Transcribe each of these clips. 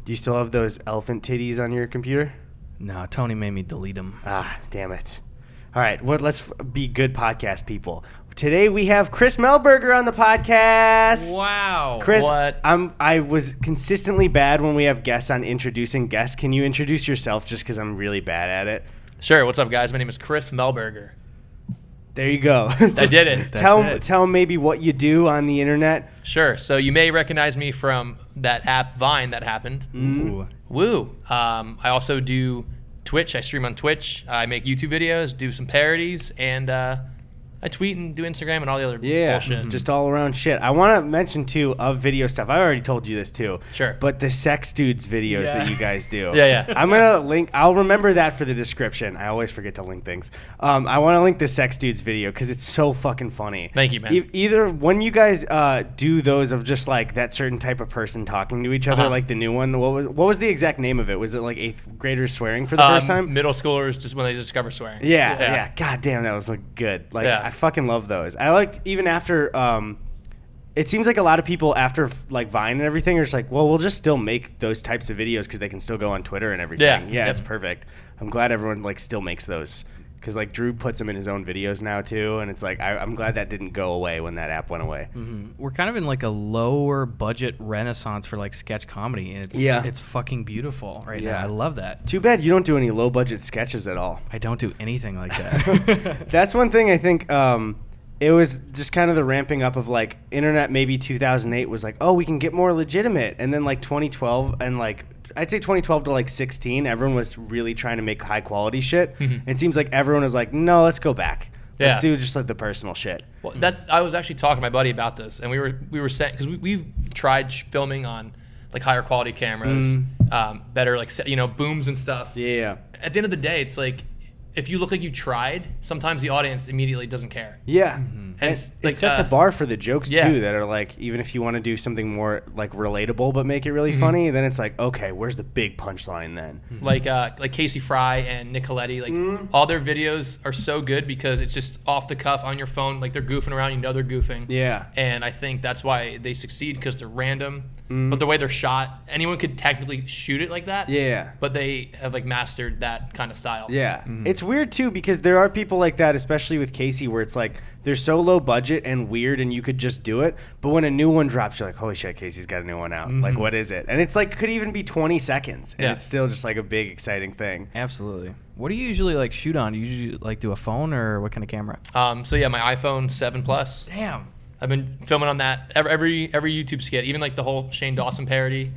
Do you still have those elephant titties on your computer? No, Tony made me delete them. Ah, damn it. All right, well, let's be good podcast people. Today we have Chris Melberger on the podcast. Wow. Chris, What? I was consistently bad when we have guests on introducing guests. Can you introduce yourself just because I'm really bad at it? Sure. What's up, guys? My name is Chris Melberger. There you go. I did it. Tell them maybe what you do on the internet. Sure. So you may recognize me from that app Vine that happened. Ooh. Woo. I also do Twitch. I stream on Twitch. I make YouTube videos, do some parodies, and I tweet and do Instagram and all the other bullshit. Just all around shit. I want to mention too of video stuff. I already told you this too. Sure. But the sex dudes videos that you guys do. Yeah. I'm gonna link. I'll remember that for the description. I always forget to link things. I want to link the sex dudes video because it's so fucking funny. Thank you, man. Either when you guys do those of just like that certain type of person talking to each other, like the new one. What was the exact name of it? Was it like 8th graders swearing for the first time? Middle schoolers just when they discover swearing. Yeah. God damn, that was like good. Like I fucking love those. I like even after it seems like a lot of people after like Vine and everything are just like, well, we'll just still make those types of videos because they can still go on Twitter and everything. Yeah, it's perfect. I'm glad everyone like still makes those because like Drew puts them in his own videos now too, and it's like I'm glad that didn't go away when that app went away. Mm-hmm. We're kind of in like a lower budget renaissance for like sketch comedy, and it's fucking beautiful right now. I love that. Too bad you don't do any low budget sketches at all. I don't do anything like that. That's one thing I think. It was just kind of the ramping up of like internet. Maybe 2008 was like, oh, we can get more legitimate, and then like 2012 and like I'd say 2012 to like 16, everyone was really trying to make high quality shit. It seems like everyone was like, no, let's go back. Let's do just like the personal shit. Well, I was actually talking to my buddy about this, and we were saying because we've tried filming on like higher quality cameras, better like booms and stuff. Yeah. At the end of the day, it's like if you look like you tried, sometimes the audience immediately doesn't care. Yeah. And it sets a bar for the jokes too that are like, even if you want to do something more like relatable but make it really funny, then it's like, okay, where's the big punchline then? Like Casey Fry and Nick Coletti, like all their videos are so good because it's just off the cuff on your phone, like they're goofing around, they're goofing. Yeah. And I think that's why they succeed because they're random, but the way they're shot, anyone could technically shoot it like that. Yeah. But they have like mastered that kind of style. Yeah. It's weird too because there are people like that, especially with Casey, where it's like they're so low budget and weird and you could just do it, but when a new one drops, you're like, holy shit, Casey's got a new one out. Like, what is it? And it's like could even be 20 seconds and it's still just like a big exciting thing. Absolutely. What do you usually like shoot on? Do you usually like do a phone or what kind of camera? So yeah, my iPhone 7 Plus. Damn. I've been filming on that every YouTube skit, even like the whole Shane Dawson parody.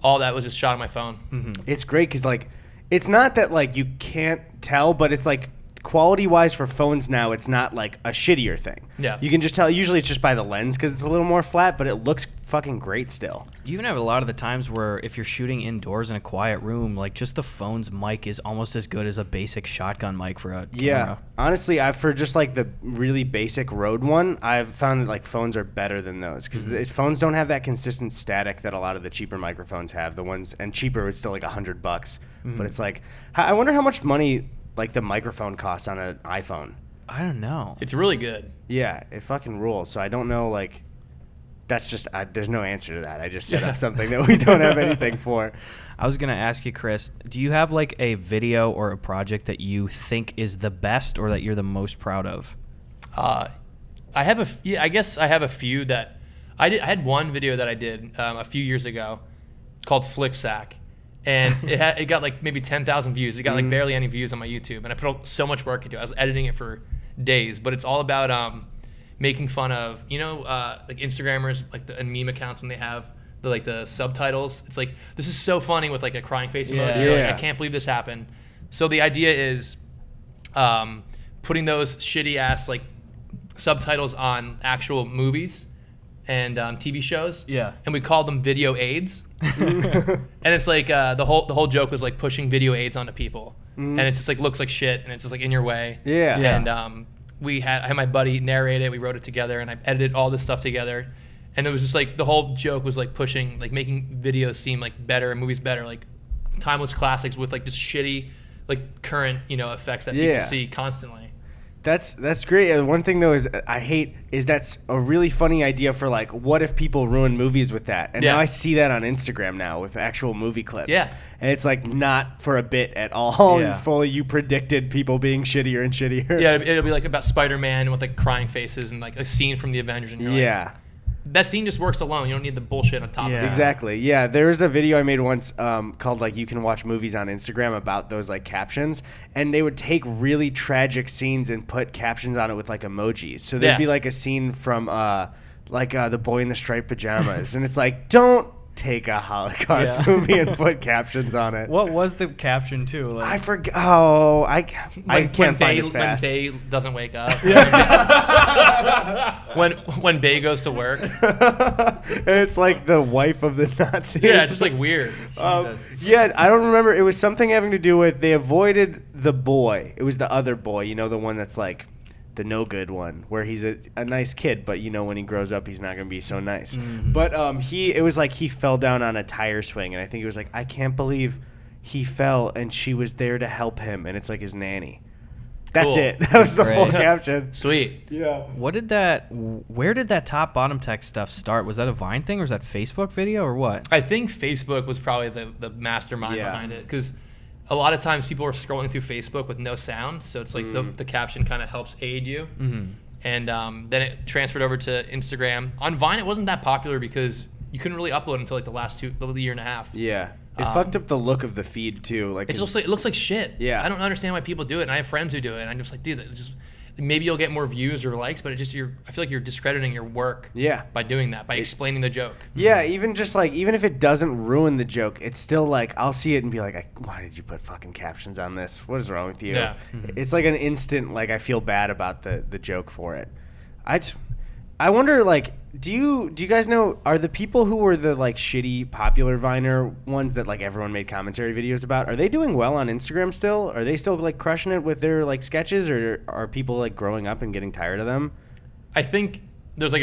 All that was just shot on my phone. It's great because like it's not that like you can't tell, but it's like quality wise for phones now, it's not like a shittier thing. Yeah. You can just tell. Usually it's just by the lens because it's a little more flat, but it looks fucking great still. You even have a lot of the times where if you're shooting indoors in a quiet room, like just the phone's mic is almost as good as a basic shotgun mic for a camera. Yeah. Honestly, for just like the really basic Rode one, I've found that like phones are better than those because phones don't have that consistent static that a lot of the cheaper microphones have. The ones and cheaper, it's still like $100, but it's like I wonder how much money like the microphone costs on an iPhone. I don't know. It's really good. Yeah, it fucking rules. So I don't know, like, that's just, there's no answer to that. I just set up something that we don't have anything for. I was going to ask you, Chris, do you have like a video or a project that you think is the best or that you're the most proud of? I guess I have a few that I had one video that I did a few years ago called Flick Sack. And it got like maybe 10,000 views. It got like barely any views on my YouTube, and I put so much work into it. I was editing it for days, but it's all about making fun of like Instagrammers, like and meme accounts when they have the subtitles. It's like, this is so funny with like a crying face emoji. You're like, I can't believe this happened. So the idea is putting those shitty ass like subtitles on actual movies and TV shows. Yeah. And we call them video aids. And it's like the whole joke was like pushing video aids onto people, and it just like looks like shit, and it's just like in your way. Yeah. And I had my buddy narrate it. We wrote it together, and I edited all this stuff together. And it was just like the whole joke was like pushing, like making videos seem like better and movies better, like timeless classics with like just shitty, like current effects that people see constantly. That's great. One thing though is that's a really funny idea for like, what if people ruin movies with that? And now I see that on Instagram now with actual movie clips. Yeah. And it's like not for a bit at all. Yeah. Fully, you predicted people being shittier and shittier. Yeah, it'll be like about Spider-Man with like crying faces and like a scene from the Avengers. And you're like, that scene just works alone. You don't need the bullshit on top of it. Exactly. Yeah, there was a video I made once called like "You Can Watch Movies on Instagram" about those like captions, and they would take really tragic scenes and put captions on it with like emojis. So there'd be like a scene from The Boy in the Striped Pajamas, and it's like, don't take a Holocaust movie and put captions on it. What was the caption too? Like, I forgot. Oh, I can't find it fast. When Bay doesn't wake up. when Bay goes to work. And it's like the wife of the Nazis. Yeah, it's just like weird. Yeah, I don't remember. It was something having to do with they avoided the boy. It was the other boy, you know, the one that's like the no good one, where he's a nice kid, but you know when he grows up he's not going to be so nice. Mm-hmm. But it was like he fell down on a tire swing, and I think it was like, I can't believe he fell and she was there to help him, and it's like his nanny. That's it. That was the full caption. Sweet. Yeah. Where did that top bottom text stuff start? Was that a Vine thing, or was that Facebook video, or what? I think Facebook was probably the mastermind behind it, because a lot of times people are scrolling through Facebook with no sound, so it's like the caption kind of helps aid you. Mm-hmm. And then it transferred over to Instagram. On Vine, it wasn't that popular because you couldn't really upload until like the year and a half. Yeah. It fucked up the look of the feed too. Like it looks like shit. Yeah. I don't understand why people do it, and I have friends who do it, and I'm just like, dude, maybe you'll get more views or likes, but I feel like you're discrediting your work. Yeah. By doing that, by explaining the joke. Yeah, even if it doesn't ruin the joke, it's still like, I'll see it and be like, why did you put fucking captions on this? What is wrong with you? Yeah. Mm-hmm. It's like an instant, like, I feel bad about the joke for it. I wonder, like, do you guys know, are the people who were the like shitty popular Viner ones that like everyone made commentary videos about, are they doing well on Instagram still? Are they still like crushing it with their like sketches, or are people like growing up and getting tired of them? I think there's like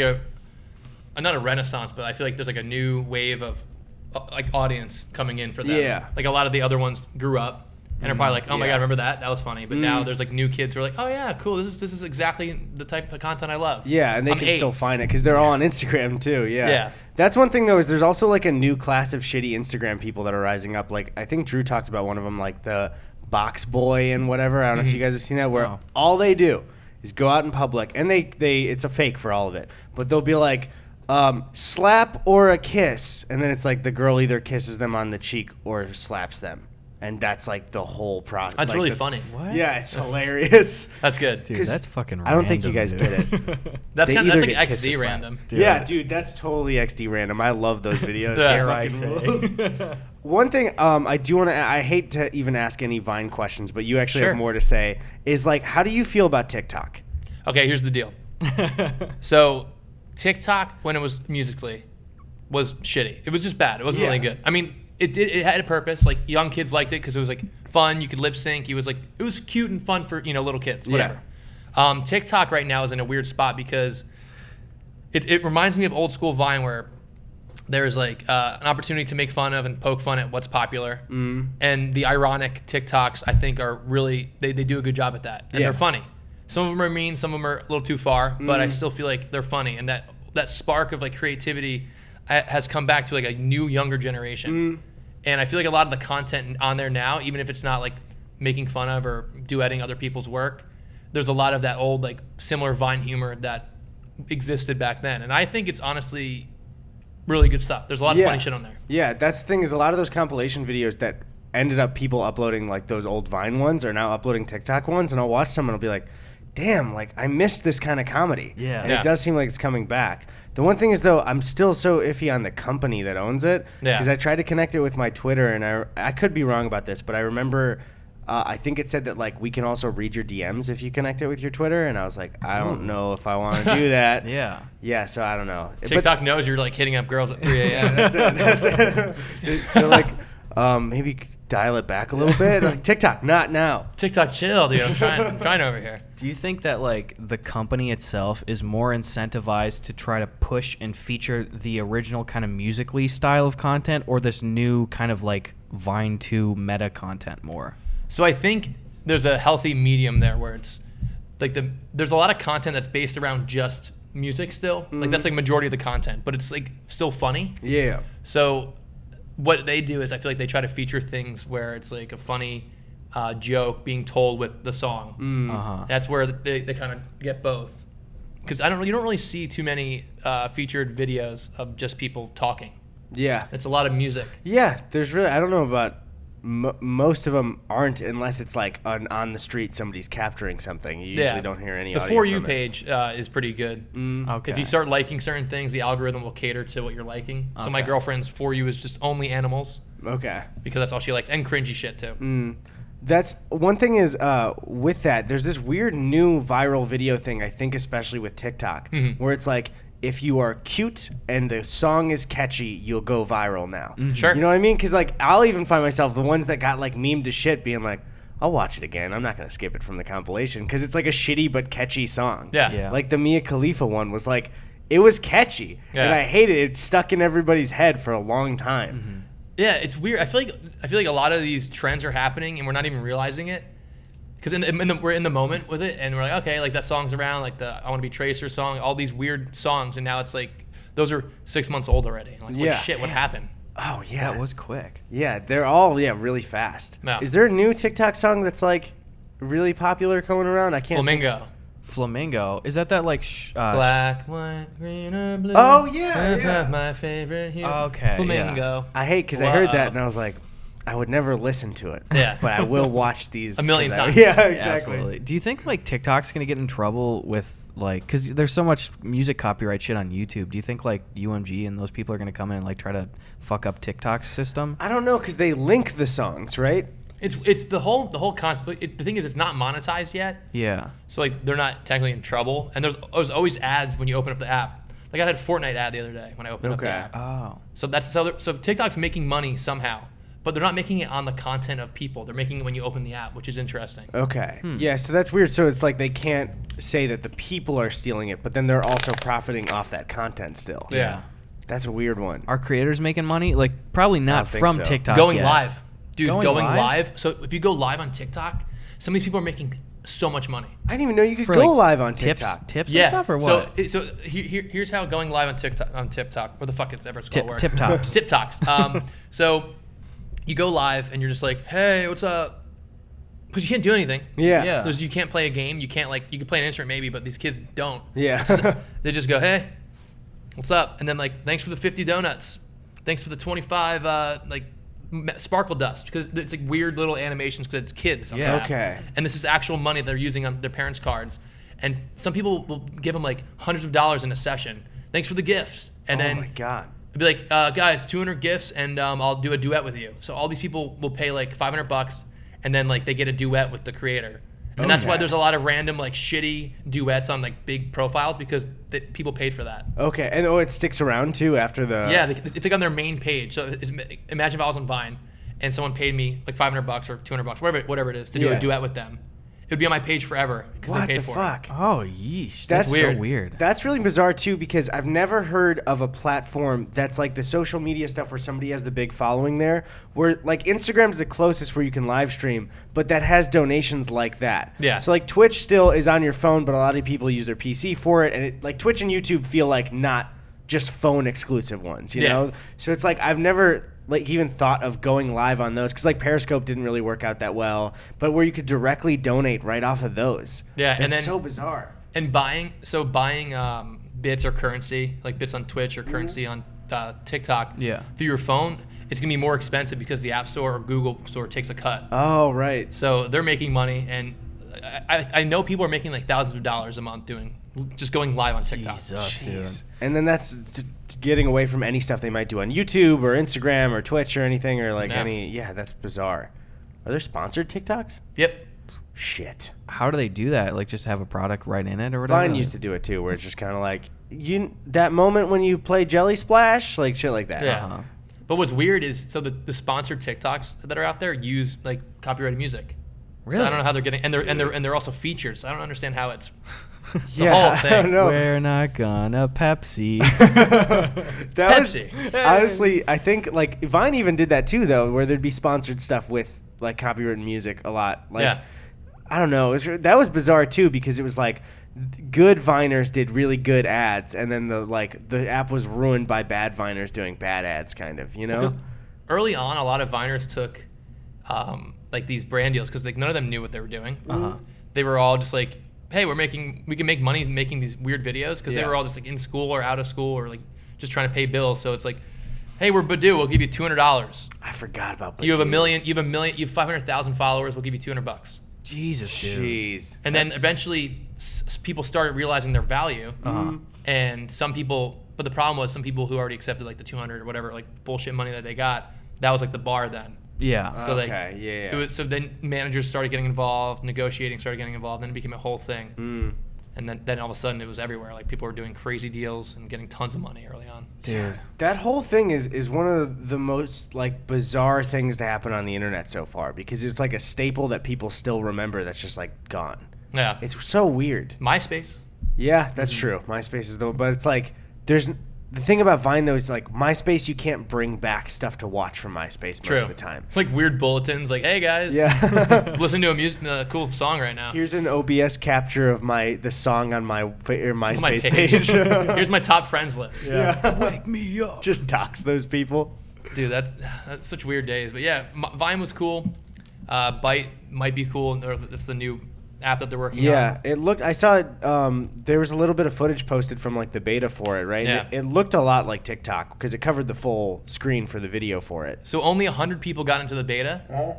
not a renaissance, but I feel like there's like a new wave of like audience coming in for them. Yeah. Like a lot of the other ones grew up and are probably like, oh my God, remember that? That was funny. But now there's like new kids who are like, oh yeah, cool. This is exactly the type of content I love. Yeah, and they can still find it because they're all on Instagram too. Yeah. Yeah. That's one thing though, is there's also like a new class of shitty Instagram people that are rising up. Like I think Drew talked about one of them, like the box boy and whatever. I don't know if you guys have seen that, where all they do is go out in public, and they it's a fake for all of it, but they'll be like, slap or a kiss, and then it's like the girl either kisses them on the cheek or slaps them. And that's like the whole process. That's like really funny. What? Yeah, it's hilarious. That's good. Dude, that's fucking random. I don't think you guys get it. That's like get XD random. Dude. Yeah, dude, that's totally XD random. I love those videos. Dare I say. One thing I do want to, I hate to even ask any Vine questions, but you actually have more to say, is like, how do you feel about TikTok? Okay, here's the deal. So TikTok, when it was Musical.ly, was shitty. It was just bad. It wasn't really good. I mean, it had a purpose. Like young kids liked it because it was like fun. You could lip sync. It was cute and fun for little kids. Whatever. Yeah. TikTok right now is in a weird spot because it reminds me of old school Vine, where there's like an opportunity to make fun of and poke fun at what's popular. And the ironic TikToks, I think, are really they do a good job at that, and they're funny. Some of them are mean, some of them are a little too far, but I still feel like they're funny, and that spark of like creativity has come back to like a new, younger generation. And I feel like a lot of the content on there now, even if it's not like making fun of or duetting other people's work, there's a lot of that old like similar Vine humor that existed back then. And I think it's honestly really good stuff. There's a lot of funny shit on there. Yeah, that's the thing, is a lot of those compilation videos that ended up people uploading like those old Vine ones are now uploading TikTok ones, and I'll watch some and I'll be like, damn, like I missed this kind of comedy. Yeah. And it does seem like it's coming back. The one thing is though, I'm still so iffy on the company that owns it, because I tried to connect it with my Twitter, and I could be wrong about this, but I remember I think it said that like we can also read your DMs if you connect it with your Twitter, and I was like, I don't know if I want to do that. Yeah, so I don't know. TikTok knows you're like hitting up girls at 3 a.m. That's it. They're like, maybe dial it back a little bit. Like, TikTok, not now. TikTok, chill, dude. I'm trying over here. Do you think that like the company itself is more incentivized to try to push and feature the original kind of Musical.ly style of content, or this new kind of like Vine 2 meta content more? So I think there's a healthy medium there where it's there's a lot of content that's based around just music still. Like that's like majority of the content, but it's like still funny. Yeah. So what they do is I feel like they try to feature things where it's like a funny joke being told with the song. That's where they kind of get both. Because you don't really see too many featured videos of just people talking. Yeah. It's a lot of music. Yeah, there's really, I don't know about, most of them aren't unless it's like on the street somebody's capturing something. You usually don't hear any audio. The For You page is pretty good. Okay. If you start liking certain things, the algorithm will cater to what you're liking. So my girlfriend's For You is just only animals. Okay. Because that's all she likes. And cringy shit too. That's one thing is with that, there's this weird new viral video thing, I think especially with TikTok, where it's like, if you are cute and the song is catchy, you'll go viral now. Sure. You know what I mean? Because like I'll even find myself, the ones that got like memed to shit, being like, I'll watch it again. I'm not going to skip it from the compilation because it's like a shitty but catchy song. Yeah. Like the Mia Khalifa one was like, it was catchy. Yeah. And I hated it. It stuck in everybody's head for a long time. Yeah, it's weird. I feel like a lot of these trends are happening and we're not even realizing it. Because we're in the moment with it, and we're like, okay, like that song's around, like the I Want to Be Tracer song, all these weird songs, and now it's like those are 6 months old already. Like, Yeah. what shit? What happened? Oh, yeah. That was quick. Yeah, they're all really fast. Yeah. Is there a new TikTok song that's like really popular going around? I can't. Flamingo. Is that like black, white, green, or blue? Oh, yeah. My favorite hue. Okay, Flamingo. I hate because I heard that and I was like, I would never listen to it. Yeah. But I will watch these a million times. Yeah, exactly. Absolutely. Do you think like TikTok's gonna get in trouble with like, because there's so much music copyright shit on YouTube? Do you think like UMG and those people are gonna come in and like try to fuck up TikTok's system? I don't know because they link the songs, right? It's the whole concept. The thing is, it's not monetized yet. Yeah. So like they're not technically in trouble. And there's always ads when you open up the app. Like I had a Fortnite ad the other day when I opened up the app. Oh. So so TikTok's making money somehow, but they're not making it on the content of people. They're making it when you open the app, which is interesting. Okay. Yeah, so that's weird. So it's like they can't say that the people are stealing it, but then they're also profiting off that content still. Yeah. That's a weird one. Are creators making money? Like probably not think from so. TikTok. Going yet. live. Dude, going live? live. So if you go live on TikTok, some of these people are making so much money. I didn't even know you could For, go like, live on tips, TikTok. tips and stuff or what? So here's how going live on TikTok, where the fuck it's ever called. Tip tops. Tip talks. So you go live and you're just like, hey, what's up? Because you can't do anything. Yeah. Yeah. Because you can't play a game. You can't you can play an instrument maybe, but these kids don't. Yeah. They just go, hey, what's up? And then like, thanks for the 50 donuts. Thanks for the 25 sparkle dust, because it's like weird little animations because it's kids. Yeah. Okay. And this is actual money they're using on their parents' cards. And some people will give them like hundreds of dollars in a session. Thanks for the gifts. And then oh my God. it'd be like, guys, 200 gifts and I'll do a duet with you. So all these people will pay like $500 and then like they get a duet with the creator. And that's why there's a lot of random like shitty duets on like big profiles, because people paid for that. Okay. And it sticks around too after the... Yeah, it's like on their main page. So imagine if I was on Vine and someone paid me like $500 or $200, whatever it is, to do a duet with them. It would be on my page forever because they What paid the for fuck? it. Oh, yeesh. That's weird. weird. So weird. That's really bizarre too, because I've never heard of a platform that's like the social media stuff where somebody has the big following there, where like Instagram's the closest where you can live stream, but that has donations like that. Yeah. So like Twitch still is on your phone, but a lot of people use their PC for it, and it, like Twitch and YouTube feel like not just phone exclusive ones, you know? So it's like I've never like even thought of going live on those, because like Periscope didn't really work out that well, but where you could directly donate right off of those. Yeah, That's and then so bizarre. And buying bits or currency, like bits on Twitch or currency on TikTok, through your phone, it's gonna be more expensive because the App Store or Google Store takes a cut. Oh, right. So they're making money, and I know people are making like thousands of dollars a month just going live on TikTok. Jesus, dude. And then that's getting away from any stuff they might do on YouTube or Instagram or Twitch or anything, or like that's bizarre. Are there sponsored TikToks? Yep. Shit. How do they do that? Like just have a product right in it or whatever? Vine used to do it too, where it's just kind of like that moment when you play Jelly Splash, like shit like that. Yeah. Uh-huh. But what's weird is the sponsored TikToks that are out there use like copyrighted music. Really? So I don't know how they're getting, and they're also featured. So I don't understand how it's Yeah, the whole thing. I don't know. We're not gonna Pepsi. That Pepsi. was honestly, I think like Vine even did that too, though, where there'd be sponsored stuff with like copyrighted music a lot. Like, I don't know. That was bizarre too because it was like good Viners did really good ads, and then the app was ruined by bad Viners doing bad ads, kind of. You know. Early on, a lot of Viners took like these brand deals because like none of them knew what they were doing. They were all just like, hey, we can make money making these weird videos because they were all just like in school or out of school or like just trying to pay bills. So it's like, hey, we're Badoo. We'll give you $200. I forgot about Badoo. You have a million. You have 500,000 followers. We'll give you $200. Jesus, dude. Jeez. And then eventually, people started realizing their value. And some people, but the problem was some people who already accepted like the 200 or whatever like bullshit money that they got. That was like the bar then. Yeah. So so then managers started getting involved, negotiating started getting involved, then it became a whole thing. And then all of a sudden it was everywhere. Like people were doing crazy deals and getting tons of money early on. Dude. That whole thing is one of the most like bizarre things to happen on the internet so far because it's like a staple that people still remember that's just like gone. Yeah. It's so weird. MySpace. Yeah, that's true. MySpace is but it's like the thing about Vine though is like MySpace, you can't bring back stuff to watch from MySpace most of the time. It's like weird bulletins, like, hey guys, listen to a cool song right now. Here's an OBS capture of the song on my MySpace page. Here's my top friends list. Wake me up. Just dox those people. Dude, that's such weird days. But yeah, Vine was cool. Byte might be cool. Or that's the new app that they're working on. Yeah, it looked. I saw it. There was a little bit of footage posted from like the beta for it, right? Yeah. It looked a lot like TikTok because it covered the full screen for the video for it. So only 100 people got into the beta.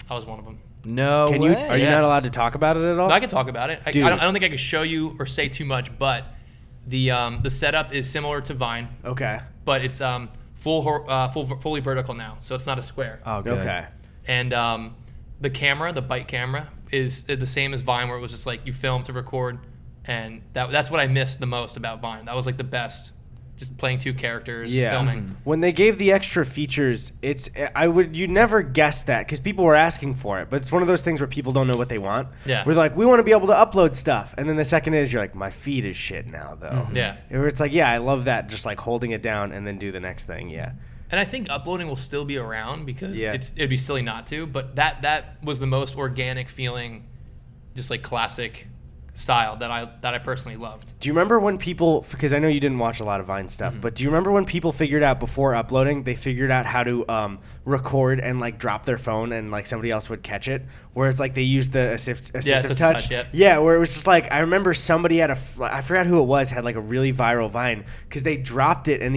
I was one of them. No Are way. you not allowed to talk about it at all? No, I can talk about it. I Dude. don't think I can show you or say too much, but the setup is similar to Vine, Okay. but it's fully vertical now, so it's not a square. Oh, good. Okay. And the Byte camera, is the same as Vine, where it was just like you film to record, and that's what I missed the most about Vine. That was like the best, just playing two characters, filming. When they gave the extra features, you'd never guess that because people were asking for it, but it's one of those things where people don't know what they want. Yeah. We're like, we want to be able to upload stuff, and then the second is you're like, my feed is shit now though. Yeah. Where it's like, yeah, I love that, just like holding it down and then do the next thing. Yeah. And I think uploading will still be around because Yeah. it'd be silly not to. But that was the most organic feeling, just like classic style that I personally loved. Do you remember when people, because I know you didn't watch a lot of Vine stuff, but do you remember when people figured out before uploading, they figured out how to record and like drop their phone and like somebody else would catch it? Where it's like they used the assistive touch. Yeah, where it was just like, I remember somebody I forgot who it was, had like a really viral Vine because they dropped it and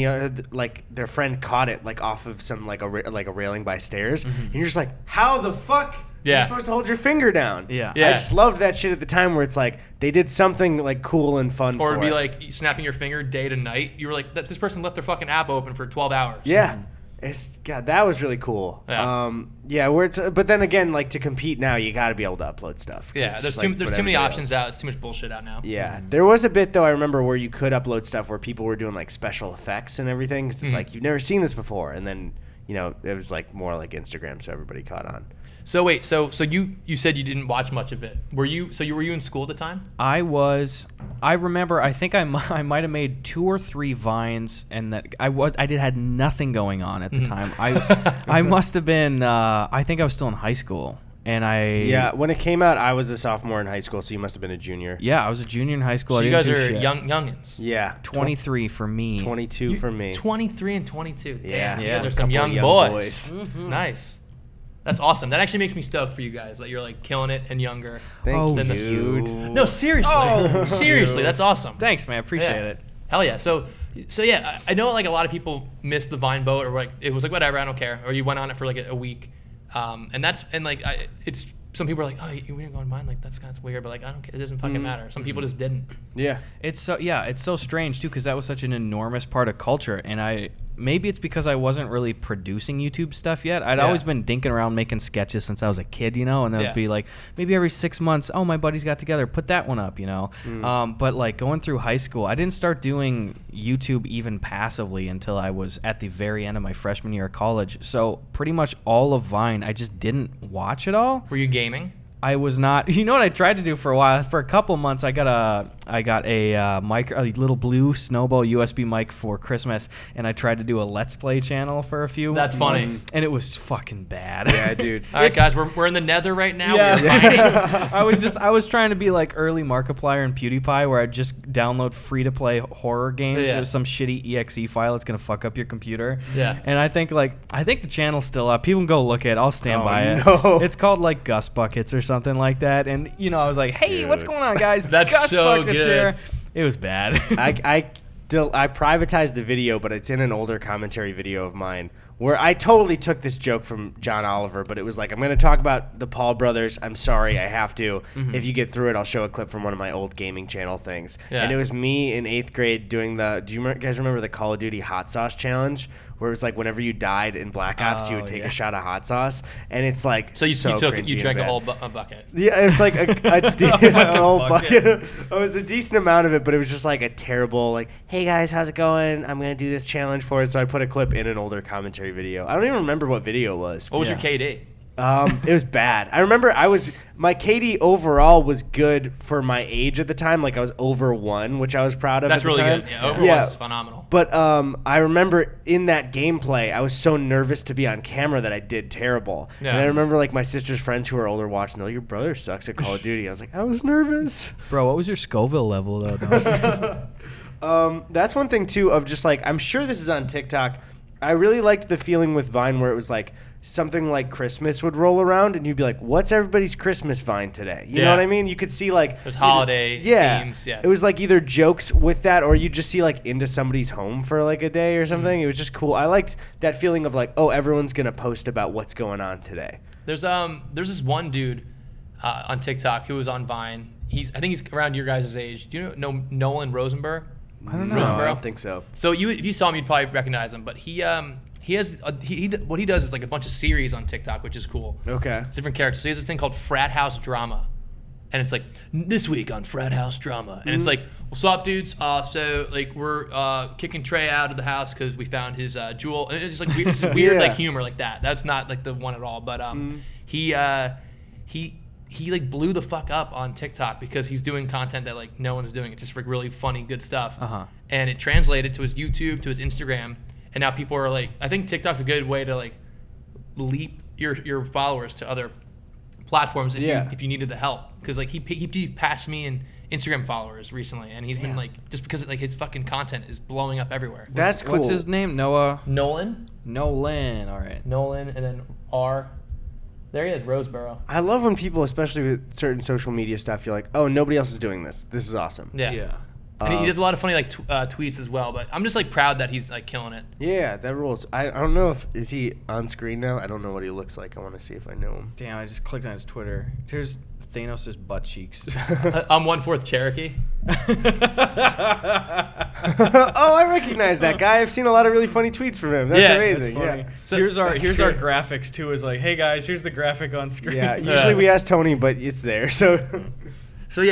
their friend caught it like off of some like a railing by stairs. And you're just like, how the fuck? Yeah. You're supposed to hold your finger down. Yeah. I just loved that shit at the time where it's like they did something like cool and fun Or for it'd be it. like snapping your finger day to night. You were like, this person left their fucking app open for 12 hours. Yeah. That was really cool. Yeah. Where it's but then again, like to compete now, you got to be able to upload stuff. Yeah, there's too many options out. It's too much bullshit out now. Yeah, there was a bit though. I remember where you could upload stuff where people were doing like special effects and everything. 'Cause it's like you've never seen this before, and then it was like more like Instagram, so everybody caught on. So wait, so you said you didn't watch much of it. Were you in school at the time? I was. I remember. I think I might have made 2 or 3 Vines, and that I had nothing going on at the time. I must have been. I think I was still in high school, and when it came out, I was a sophomore in high school, so you must have been a junior. Yeah, I was a junior in high school. So I you didn't guys do are shit. youngins. Yeah, 23 for me. 22 for me. 23 and 22. Damn, Yeah. you guys are A some couple young boys. Nice. That's awesome. That actually makes me stoked for you guys that you're like killing it and younger. Thank than you. No, seriously. Seriously, that's awesome. Thanks, man. Appreciate it. Hell yeah. So yeah, I know like a lot of people missed the Vine boat or like it was like whatever, I don't care. Or you went on it for like a week. It's some people are like, oh, you didn't go on Vine, like that's weird, but like I don't care, it doesn't fucking matter. Some people just didn't. Yeah. It's so strange too because that was such an enormous part of culture, and maybe it's because I wasn't really producing YouTube stuff yet. I'd always been dinking around making sketches since I was a kid, and then it'd be like maybe every 6 months, oh, my buddies got together, put that one up, But like going through high school, I didn't start doing YouTube even passively until I was at the very end of my freshman year of college. So pretty much all of Vine, I just didn't watch at all. Were you gaming? I was not. You know what I tried to do for a while? For a couple months, I got I got a little blue Snowball USB mic for Christmas, and I tried to do a Let's Play channel for a few. That's months, funny. and it was fucking bad. Yeah, dude. All right, guys, we're in the Nether right now. Yeah. I was trying to be like early Markiplier and PewDiePie, where I'd just download free to play horror games or some shitty exe file that's gonna fuck up your computer. Yeah. And I think the channel's still up. People can go look at it. I'll stand by it. No. It's called like Gus Buckets or something like that. And I was like, hey, what's going on, guys? That's Gus so Buckets good. here. It was bad. I privatized the video, but it's in an older commentary video of mine where I totally took this joke from John Oliver, but it was like, I'm going to talk about the Paul brothers. I'm sorry, I have to. Mm-hmm. If you get through it, I'll show a clip from one of my old gaming channel things. Yeah. And it was me in 8th grade doing do you guys remember the Call of Duty hot sauce challenge? Where it was like whenever you died in Black Ops, you would take a shot of hot sauce. And it's like So you drank a whole bucket. Yeah, it's like a whole bucket. It was a decent amount of it, but it was just like a terrible, like, hey guys, how's it going? I'm going to do this challenge for it. So I put a clip in an older commentary video. I don't even remember what video it was. What was your KD? It was bad. I remember my KD overall was good for my age at the time. Like I was over 1, which I was proud of. That's at the really time. good. Yeah, over 1's phenomenal. But I remember in that gameplay, I was so nervous to be on camera that I did terrible. Yeah. And I remember like my sister's friends who were older watching, your brother sucks at Call of Duty. I was like, I was nervous. Bro, what was your Scoville level though? Dog? That's one thing too of just like, I'm sure this is on TikTok. I really liked the feeling with Vine where it was like something like Christmas would roll around and you'd be like, what's everybody's Christmas Vine today? You know what I mean? You could see like there's holiday themes. Yeah. It was like either jokes with that or you just see like into somebody's home for like a day or something. It was just cool. I liked that feeling of like, oh, everyone's going to post about what's going on today. There's this one dude on TikTok who was on Vine. I think he's around your guys' age. Do you know Nolan Rosenberg? I don't know. No, I don't think so. So if you saw him, you'd probably recognize him. But he has what he does is like a bunch of series on TikTok, which is cool. Okay. Different characters. So he has this thing called Frat House Drama, and it's like this week on Frat House Drama, and it's like, what's up, dudes? So like we're kicking Trey out of the house because we found his jewel, and it's just like weird like humor like that. That's not like the one at all. But he like blew the fuck up on TikTok because he's doing content that like no one's doing. It's just like really funny, good stuff. And it translated to his YouTube, to his Instagram, and now people are like, I think TikTok's a good way to like leap your followers to other platforms if you needed the help. Because like he passed me in Instagram followers recently, and he's been like, just because like his fucking content is blowing up everywhere. That's cool. What's his name? Nolan. Nolan, All right. Nolan, and then R. There he is, Roseboro. I love when people, especially with certain social media stuff, you're like, oh, nobody else is doing this. This is awesome. Yeah. And he does a lot of funny like tweets as well. But I'm just like proud that he's like killing it. Yeah, that rules. I don't know is he on screen now? I don't know what he looks like. I want to see if I know him. Damn, I just clicked on his Twitter. Here's Thanos' butt cheeks. I'm 1/4 Cherokee. Oh, I recognize that guy. I've seen a lot of really funny tweets from him. That's amazing. That's funny. Yeah. So here's our graphics too. Is like, hey guys, here's the graphic on screen. Yeah. Usually we ask Tony, but it's there. So he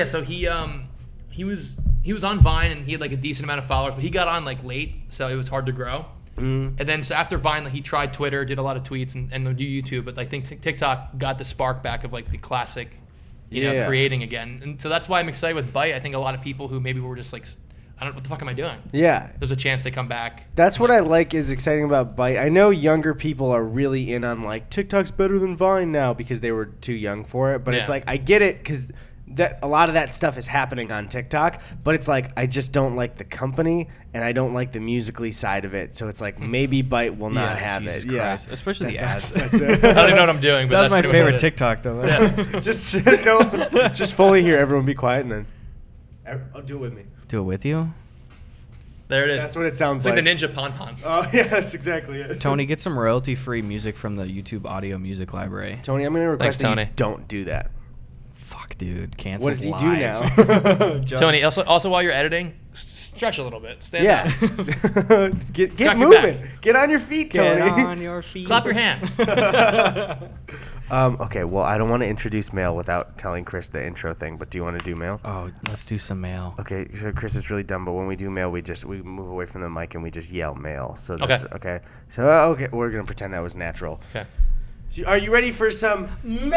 was on Vine and he had like a decent amount of followers, but he got on like late, so it was hard to grow. And then so after Vine, like, he tried Twitter, did a lot of tweets, and do YouTube, but I think TikTok got the spark back of like the classic, you know, creating again. And so that's why I'm excited with Byte. I think a lot of people who maybe were just like, I don't know, what the fuck am I doing? Yeah. There's a chance they come back. That's what I like is exciting about Byte. I know younger people are really in on like TikTok's better than Vine now because they were too young for it. But it's like, I get it because that a lot of that stuff is happening on TikTok, but it's like I just don't like the company and I don't like the Musical.ly side of it. So it's like maybe Byte will not have Jesus it. Christ. Especially the ads. I don't even know what I'm doing. But That was my that's favorite TikTok though. Yeah. just fully hear everyone be quiet and then I'll do it with me. Do it with you. There it is. That's what it sounds it's like the Ninja Pon. Oh yeah, that's exactly it. Tony, get some royalty-free music from the YouTube audio music library. Tony, I'm gonna request Thanks, that Tony. you don't do that. Fuck, dude. Cancel. What does he live. do now? Tony, also while you're editing, stretch a little bit. Stand up. Get Cock your moving. back. Get on your feet, Tony. Get on your feet. Clap your hands. Okay, well, I don't want to introduce mail without telling Chris the intro thing, but do you want to do mail? Oh, let's do some mail. Okay, so Chris is really dumb, but when we do mail, we move away from the mic and we just yell mail. So that's okay. So we're gonna pretend that was natural. Okay. Are you ready for some mail?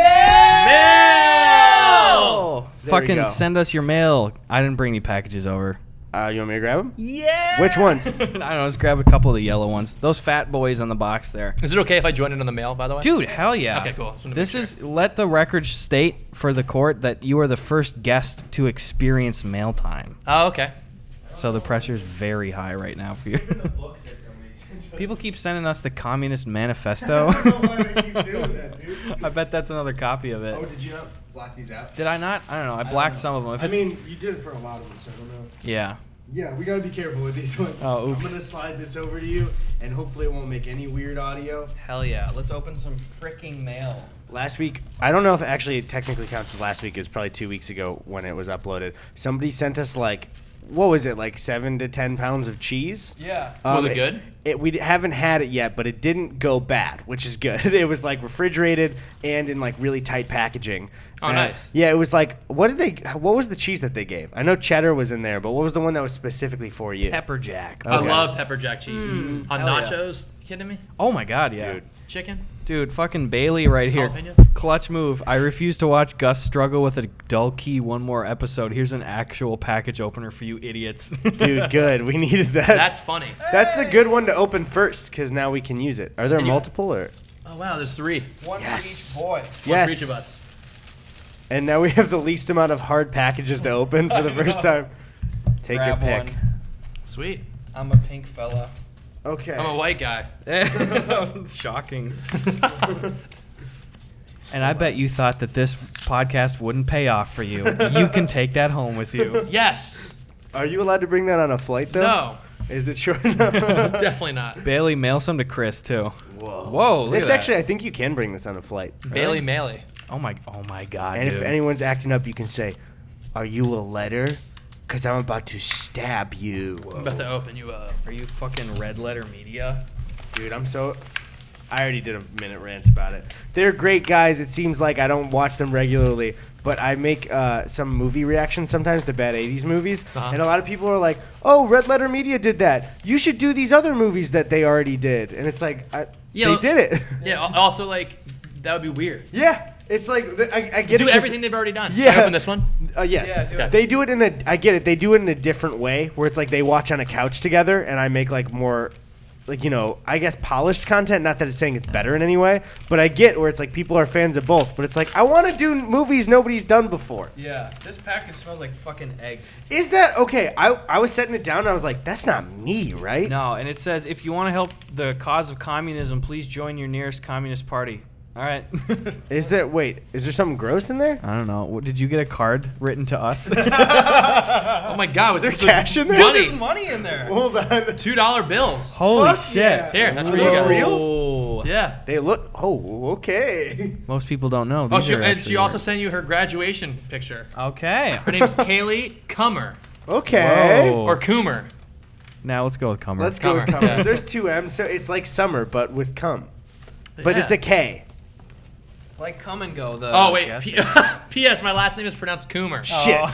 Fucking send us your mail. I didn't bring any packages over. You want me to grab them? Yeah. Which ones? I don't know. Let's grab a couple of the yellow ones. Those fat boys on the box there. Is it okay if I join in on the mail, by the way? Dude, hell yeah. Okay, cool. This is, let the record state for the court that you are the first guest to experience mail time. Oh, okay. So the pressure's very high right now for you. People keep sending us the Communist Manifesto. I don't know why they keep doing that, dude. I bet that's another copy of it. Oh, did you not block these out? Did I not? I don't know. I blocked some of them. If you did it for a lot of them, so I don't know. Yeah. Yeah, we gotta be careful with these ones. Oh, oops. I'm gonna slide this over to you, and hopefully it won't make any weird audio. Hell yeah. Let's open some freaking mail. Last week, I don't know if actually it technically counts as last week. It was probably 2 weeks ago when it was uploaded. Somebody sent us what was it, 7 to 10 pounds of cheese? Yeah. Was it good? We haven't had it yet, but it didn't go bad, which is good. It was refrigerated and in really tight packaging. Oh, nice. Yeah, it was what was the cheese that they gave? I know cheddar was in there, but what was the one that was specifically for you? Pepper Jack. I love pepper jack cheese. On hell nachos? You kidding me? Oh my god, yeah. Dude. Chicken? Dude, fucking Bailey right here. Jalapeno? Clutch move. I refuse to watch Gus struggle with a dull key one more episode. Here's an actual package opener for you idiots. Dude, good. We needed that. That's funny. That's the good one to open first, because now we can use it. Are there multiple or? Oh, wow, there's 3. One Yes. for each boy. One for each of us. And now we have the least amount of hard packages to open for the first time. Take Grab your pick. one. Sweet. I'm a pink fella. Okay. I'm a white guy. That's shocking. And I bet you thought that this podcast wouldn't pay off for you. You can take that home with you. Yes. Are you allowed to bring that on a flight, though? No. Is it short enough? Definitely not. Bailey, mail some to Chris, too. Whoa. Whoa, look This at that. actually, I think you can bring this on a flight. Bailey Maley. Oh my God, And dude. if anyone's acting up, you can say, "Are you a letter? Because I'm about to stab you." I'm about to open you up. Are you fucking Red Letter Media? Dude, I already did a minute rant about it. They're great guys. It seems like I don't watch them regularly, but I make some movie reactions sometimes to bad 80s movies. Uh-huh. And a lot of people are like, "Oh, Red Letter Media did that. You should do these other movies that they already did." And it's like, they did it. Yeah, also, that would be weird. Yeah. It's like, I get it. Do everything they've already done. Yeah. Can I open this one? Yes. Yeah, do it. They do it I get it. They do it in a different way where it's they watch on a couch together and I make more, I guess polished content. Not that it's saying it's better in any way, but I get where it's people are fans of both. But it's I want to do movies nobody's done before. Yeah, this package smells like fucking eggs. Is that okay? I was setting it down and I was like, that's not me, right? No, and it says, if you want to help the cause of communism, please join your nearest communist party. All right. Is there something gross in there? I don't know. Did you get a card written to us? Oh my God, was there cash in there? Money. There's money in there. Hold on. $2 bills. Holy Fuck shit. yeah. Here, that's for you Those guys. real? Yeah. They look. Oh, okay. Most people don't know. Oh, These are and actually she also sent you her graduation picture. Okay. Her name's Kaylee Cummer. Okay. Whoa. Or Coomer. Now let's go with Cummer. Let's go with Cummer. cum. Yeah. There's 2 M's, so it's like summer, but with cum. But Yeah. it's a K. Like come and go. Oh, wait. P.S. My last name is pronounced Coomer. Shit.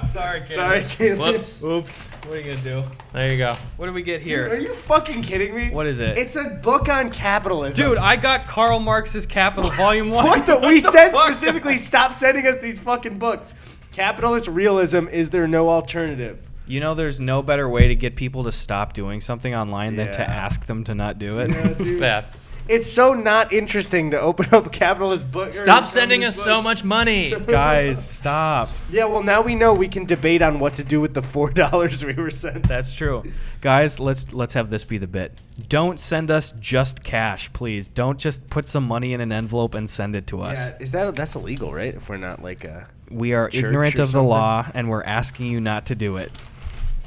Sorry, Caleb. Sorry, Caleb. Whoops. Oops. What are you going to do? There you go. What do we get here? Dude, are you fucking kidding me? What is it? It's a book on capitalism. Dude, I got Karl Marx's Capital Volume 1. What the? We said fuck? specifically stop sending us these fucking books. Capitalist realism, is there no alternative? You know, there's no better way to get people to stop doing something online than to Yeah. ask them to not do it. Yeah, dude. Yeah. It's so not interesting to open up a capitalist book. Stop sending us so much money. Guys, stop. Yeah, well, now we know we can debate on what to do with the $4 we were sent. That's true. Guys, let's have this be the bit. Don't send us just cash, please. Don't just put some money in an envelope and send it to us. Yeah, that's illegal, right? If we're not like a We are church ignorant or of the something? law, and we're asking you not to do it.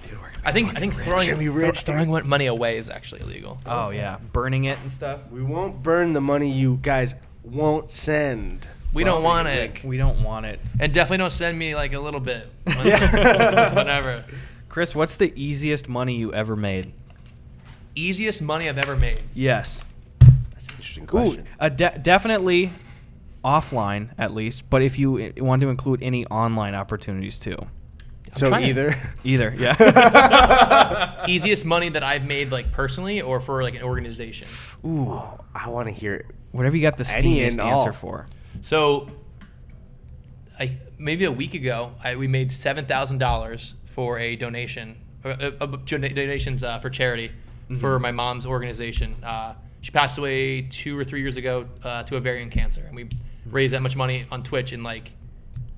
Dude, we're I think throwing money away is actually illegal. Oh yeah, burning it and stuff. We won't burn the money you guys won't send. We don't want it. We don't want it. And definitely don't send me like a little bit. Yeah. Whatever. Chris, what's the easiest money you ever made? Easiest money I've ever made. Yes. That's an interesting question. Definitely offline at least, but if you want to include any online opportunities too. So either, yeah. Easiest money that I've made like personally or for like an organization. Ooh, I want to hear it. Whatever you got the steamiest answer for. So, maybe a week ago, we made $7,000 for a donation, donations for charity for my mom's organization. She passed away 2 or 3 years ago to ovarian cancer, and we raised that much money on Twitch in like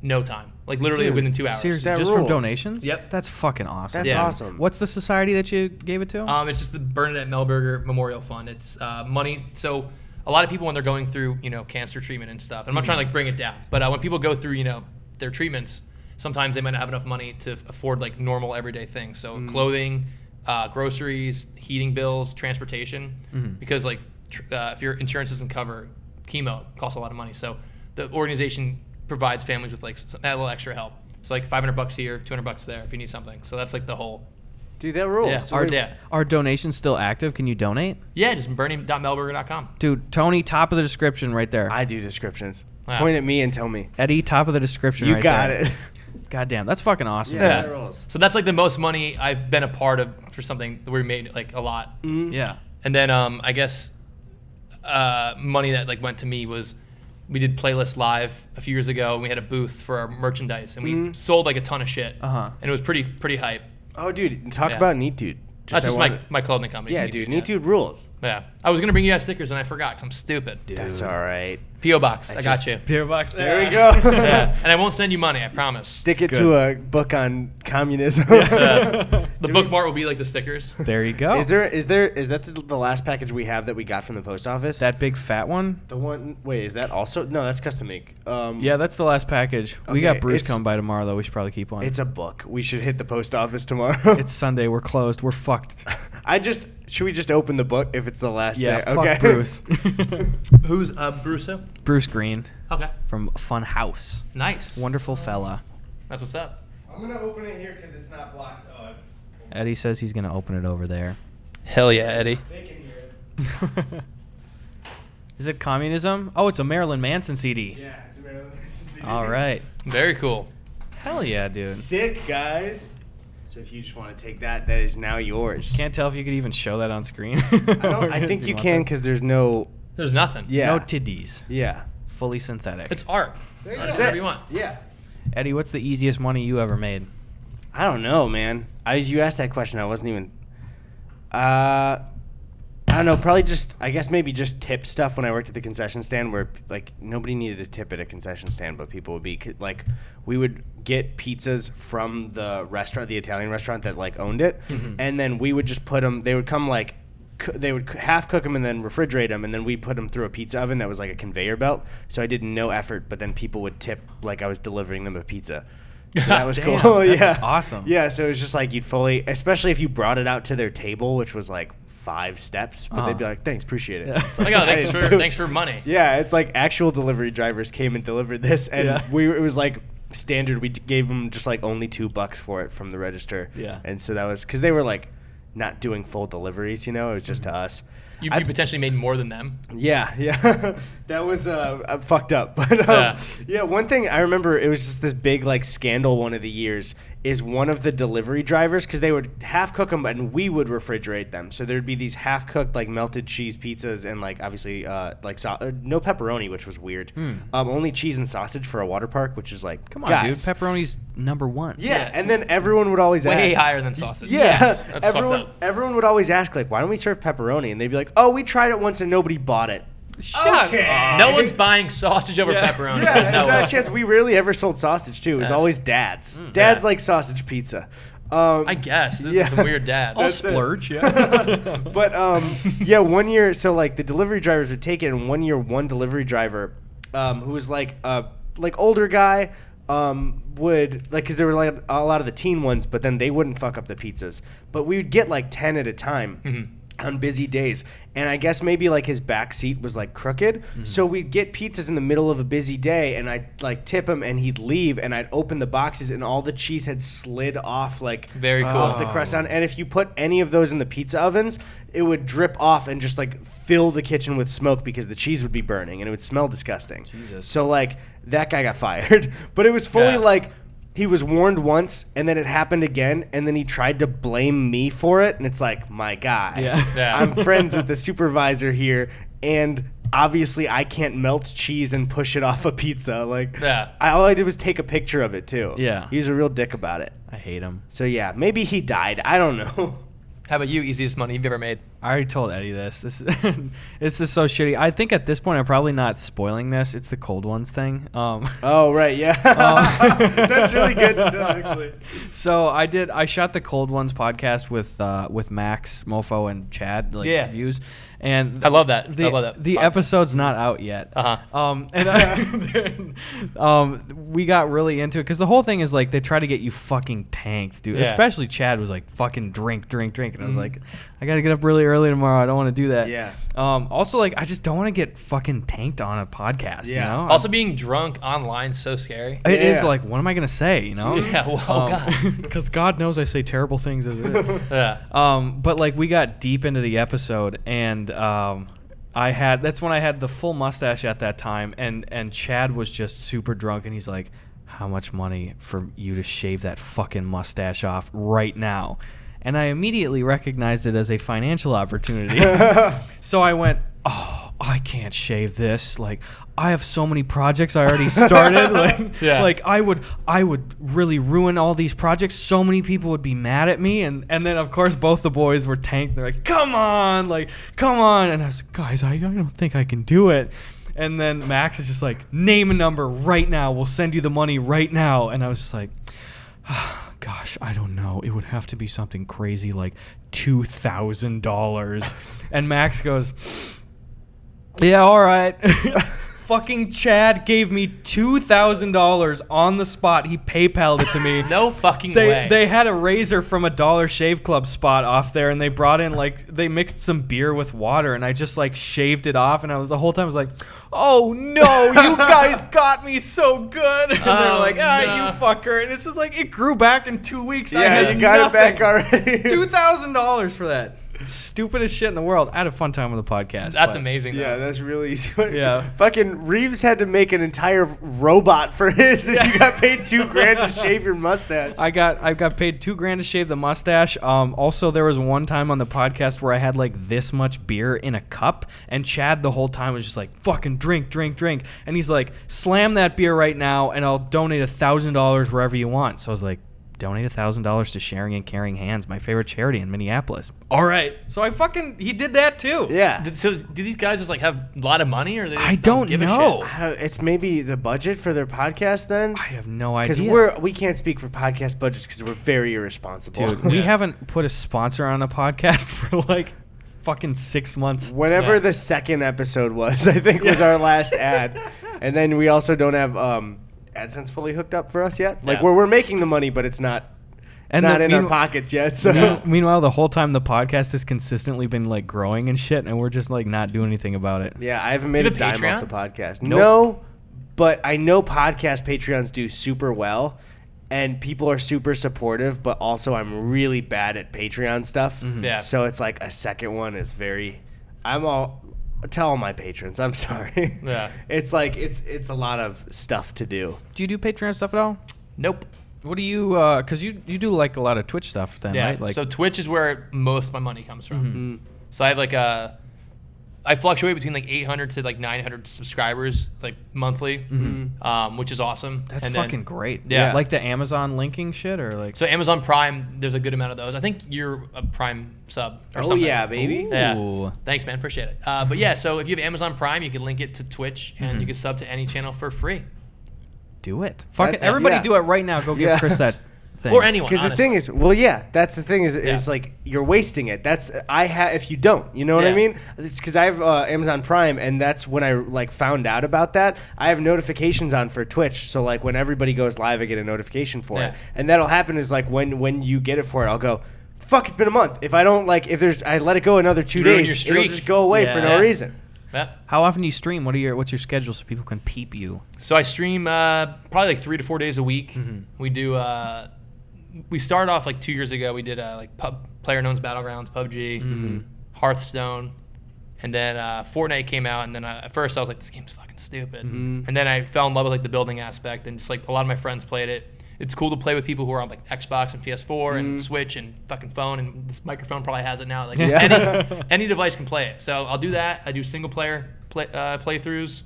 no time, like literally within 2 hours. Seriously, just from donations? Yep. That's fucking awesome. That's awesome. What's the society that you gave it to? It's just the Bernadette Melberger Memorial Fund. It's money. So a lot of people when they're going through, cancer treatment and stuff, I'm not trying to like bring it down, but when people go through, their treatments, sometimes they might not have enough money to afford like normal everyday things. So clothing, groceries, heating bills, transportation, because like if your insurance doesn't cover chemo, it costs a lot of money. So the organization provides families with like a little extra help. So like $500 here, $200 there if you need something. So that's like the whole. Dude, that rules. Yeah. So are donations still active? Can you donate? Yeah, just bernie.melberger.com. Dude, Tony, top of the description right there. I do descriptions. Wow. Point at me and tell me. Eddie, top of the description You right got there. it. God damn, that's fucking awesome. Yeah. Yeah. That rules. So that's like the most money I've been a part of for something that we made like a lot. Yeah. And then I guess money that like went to me was we did Playlist Live a few years ago. And we had a booth for our merchandise and we sold like a ton of shit. And it was pretty hype. Oh, dude, talk about Neat Dude. That's just my clothing company. Yeah, dude, Neat Dude rules. Yeah. I was gonna bring you guys stickers and I forgot because I'm stupid. Dude. That's all right. P.O. Box. I got you. P.O. Box. There we go. Yeah. And I won't send you money, I promise. Stick it to a book on communism. The bookmark will be like the stickers. There you go. Is that the last package we have that we got from the post office? That big fat one? The one. Wait, is that also? No, that's custom make. Yeah, that's the last package. We Okay, got Bruce coming by tomorrow, though. We should probably keep one. It's a book. We should hit the post office tomorrow. It's Sunday. We're closed. We're fucked. Should we just open the book if it's the last Yeah, day? fuck Okay. Bruce. Who's Bruce? Bruce Green Okay. from Fun House. Nice. Wonderful fella. That's what's up. I'm gonna open it here because it's not blocked. Eddie says he's going to open it over there. Hell yeah, Eddie. They can hear it. Is it communism? Oh, it's a Marilyn Manson CD. Yeah, it's a Marilyn Manson CD. All right. Very cool. Hell yeah, dude. Sick, guys. So if you just want to take that is now yours. Can't tell if you could even show that on screen. I think you can because there's no. There's nothing. Yeah. No tiddies. Yeah. Fully synthetic. It's art. There you go. That's Whatever it. you want. Yeah. Eddie, what's the easiest money you ever made? I don't know, man. You asked that question. I wasn't even. I don't know. Probably just. I guess maybe just tip stuff when I worked at the concession stand, where like nobody needed a tip at a concession stand, but people would be like, we would get pizzas from the restaurant, the Italian restaurant that like owned it, and then we would just put them. They would come like. They would half cook them and then refrigerate them, and then we put them through a pizza oven that was like a conveyor belt. So I did no effort, but then people would tip like I was delivering them a pizza. So that was Damn, cool. that's Yeah, awesome. Yeah, so it was just like you'd fully, especially if you brought it out to their table, which was like 5 steps, but they'd be like, "Thanks, appreciate it." Yeah. It's Like, like, oh, I didn't do it. thanks for money. Yeah, it's like actual delivery drivers came and delivered this, and Yeah. it was like standard. We gave them just like only $2 for it from the register. Yeah. And so that was because they were like not doing full deliveries, it was just to us. You potentially made more than them. Yeah. That was fucked up. But Yeah. one thing I remember, it was just this big like scandal one of the years, is one of the delivery drivers, because they would half cook them and we would refrigerate them. So there'd be these half cooked like melted cheese pizzas and like obviously no pepperoni, which was weird. Only cheese and sausage for a water park, which is like, Come on, guys. dude. Pepperoni's number one. Yeah, and then everyone would always ask. Way higher than sausage. Yeah, Yes. That's fucked up. everyone would always ask, like, why don't we serve pepperoni? And they'd be like, oh, we tried it once and nobody bought it. Shut Okay. up. No one's buying sausage over Yeah. pepperoni. Yeah, There's there's no not way. a chance. We rarely ever sold sausage, too. It was Yes. always Dad's. Dad's Yeah. like sausage pizza. I guess. This is some weird dad. I'll That's it. splurge, yeah. But, yeah, one year, so, like, the delivery drivers would take it, and one year, one delivery driver who was, like older guy, would, like, because there were, like, a lot of the teen ones, but then they wouldn't fuck up the pizzas. But we would get, like, 10 at a time. On busy days, and I guess maybe like his back seat was like crooked, so we'd get pizzas in the middle of a busy day, and I'd like tip him, and he'd leave, and I'd open the boxes, and all the cheese had slid off like Very cool. off the croissant, and if you put any of those in the pizza ovens, it would drip off and just like fill the kitchen with smoke because the cheese would be burning and it would smell disgusting. Jesus. So like that guy got fired, but it was fully Yeah. like he was warned once, and then it happened again, and then he tried to blame me for it, and it's like, my guy. Yeah. I'm friends with the supervisor here, and obviously I can't melt cheese and push it off a pizza. Like, all I did was take a picture of it, too. Yeah. He's a real dick about it. I hate him. So, yeah, maybe he died. I don't know. How about you? Easiest money you've ever made? I already told Eddie this. It's just so shitty. I think at this point I'm probably not spoiling this. It's the cold ones thing. Oh right, yeah. That's really good to tell, actually. So I shot the cold ones podcast with Max, Mofo, and Chad. Views. And I love that. The podcast. episode's not out yet. We got really into it because the whole thing is like they try to get you fucking tanked, dude. Yeah. Especially Chad was like fucking drink, and I was like, I gotta get up really early tomorrow. I don't want to do that. Yeah. Also, like I just don't want to get fucking tanked on a podcast. Yeah. You know. Also, being drunk online is so scary. It is like, what am I gonna say? You know. Yeah. Well, God. Because God knows I say terrible things as it is. Yeah. But like we got deep into the episode and. That's when I had the full mustache at that time, and Chad was just super drunk, and he's like, how much money for you to shave that fucking mustache off right now? And I immediately recognized it as a financial opportunity. So I went, oh, I can't shave this. Like, I have so many projects I already started. Like I would really ruin all these projects. So many people would be mad at me. And then of course both the boys were tanked. They're like, come on. And I was like, guys, I don't think I can do it. And then Max is just like, name a number right now. We'll send you the money right now. And I was just like, gosh, I don't know. It would have to be something crazy like $2,000. And Max goes, yeah, all right. Fucking Chad gave me $2,000 on the spot. He PayPal'd it to me. No fucking way. They had a razor from a Dollar Shave Club spot off there, and they brought in they mixed some beer with water, and I just shaved it off, and the whole time I was like, oh no, you guys got me so good. And they're like, no. You fucker. And it's just like, it grew back in 2 weeks. Yeah, you got it back already. $2,000 for that. Stupidest shit in the world. I had a fun time with the podcast. That's amazing. Yeah, that's really easy. Yeah. Fucking Reeves had to make an entire robot for his, and you got paid $2,000 to shave your mustache. I got paid $2,000 to shave the mustache. Also, there was one time on the podcast where I had this much beer in a cup, and Chad the whole time was just like, fucking drink. And he's like, slam that beer right now, and I'll donate $1,000 wherever you want. So I was like, donate $1,000 to Sharing and Caring Hands, my favorite charity in Minneapolis. All right. So he did that too. Yeah. So do these guys just have a lot of money, or I don't know. It's maybe the budget for their podcast then? I have no idea. Because we can't speak for podcast budgets because we're very irresponsible. Dude, we haven't put a sponsor on a podcast for fucking 6 months. Whenever the second episode was, I think was our last ad. And then we also don't have AdSense fully hooked up for us yet. We're making the money, but it's not in our pockets yet. So meanwhile, the whole time the podcast has consistently been growing and shit, and we're just not doing anything about it. Yeah, I haven't made a dime off the podcast. Nope. No, but I know podcast Patreons do super well, and people are super supportive. But also, I'm really bad at Patreon stuff. Mm-hmm. Yeah. So it's a second one is very. Tell all my patrons, I'm sorry. Yeah. It's it's a lot of stuff to do. Do you do Patreon stuff at all? Nope. What do you, because you do a lot of Twitch stuff then, right? So Twitch is where most of my money comes from. Mm-hmm. So I have I fluctuate between 800 to 900 subscribers monthly, which is awesome. That's fucking great. Yeah. Like the Amazon linking shit or So Amazon Prime, there's a good amount of those. I think you're a Prime sub or something. Oh yeah, baby. Yeah. Thanks, man. Appreciate it. But yeah, so if you have Amazon Prime, you can link it to Twitch and you can sub to any channel for free. Do it. Fuck it. Everybody do it right now. Go give Chris that thing. Or anyone. Because the thing is, that's the thing is you're wasting it. If you don't, you know what I mean? It's because I have Amazon Prime, and that's when I found out about that. I have notifications on for Twitch, so when everybody goes live, I get a notification for it, and that'll happen is when you get it for it, I'll go, fuck, it's been a month. If I don't I let it go another 2 days, it'll just go away for no reason. Yep. How often do you stream? What's your schedule so people can peep you? So I stream probably 3 to 4 days a week. Mm-hmm. We do. We started off 2 years ago. We did PlayerUnknown's Battlegrounds, PUBG, Hearthstone, and then Fortnite came out. And then at first I was like, this game's fucking stupid. Mm-hmm. And then I fell in love with the building aspect, and just a lot of my friends played it. it's cool to play with people who are on like Xbox and PS4 and Switch and fucking phone, and this microphone probably has it now. Like any device can play it. So I'll do that. I do single player playthroughs.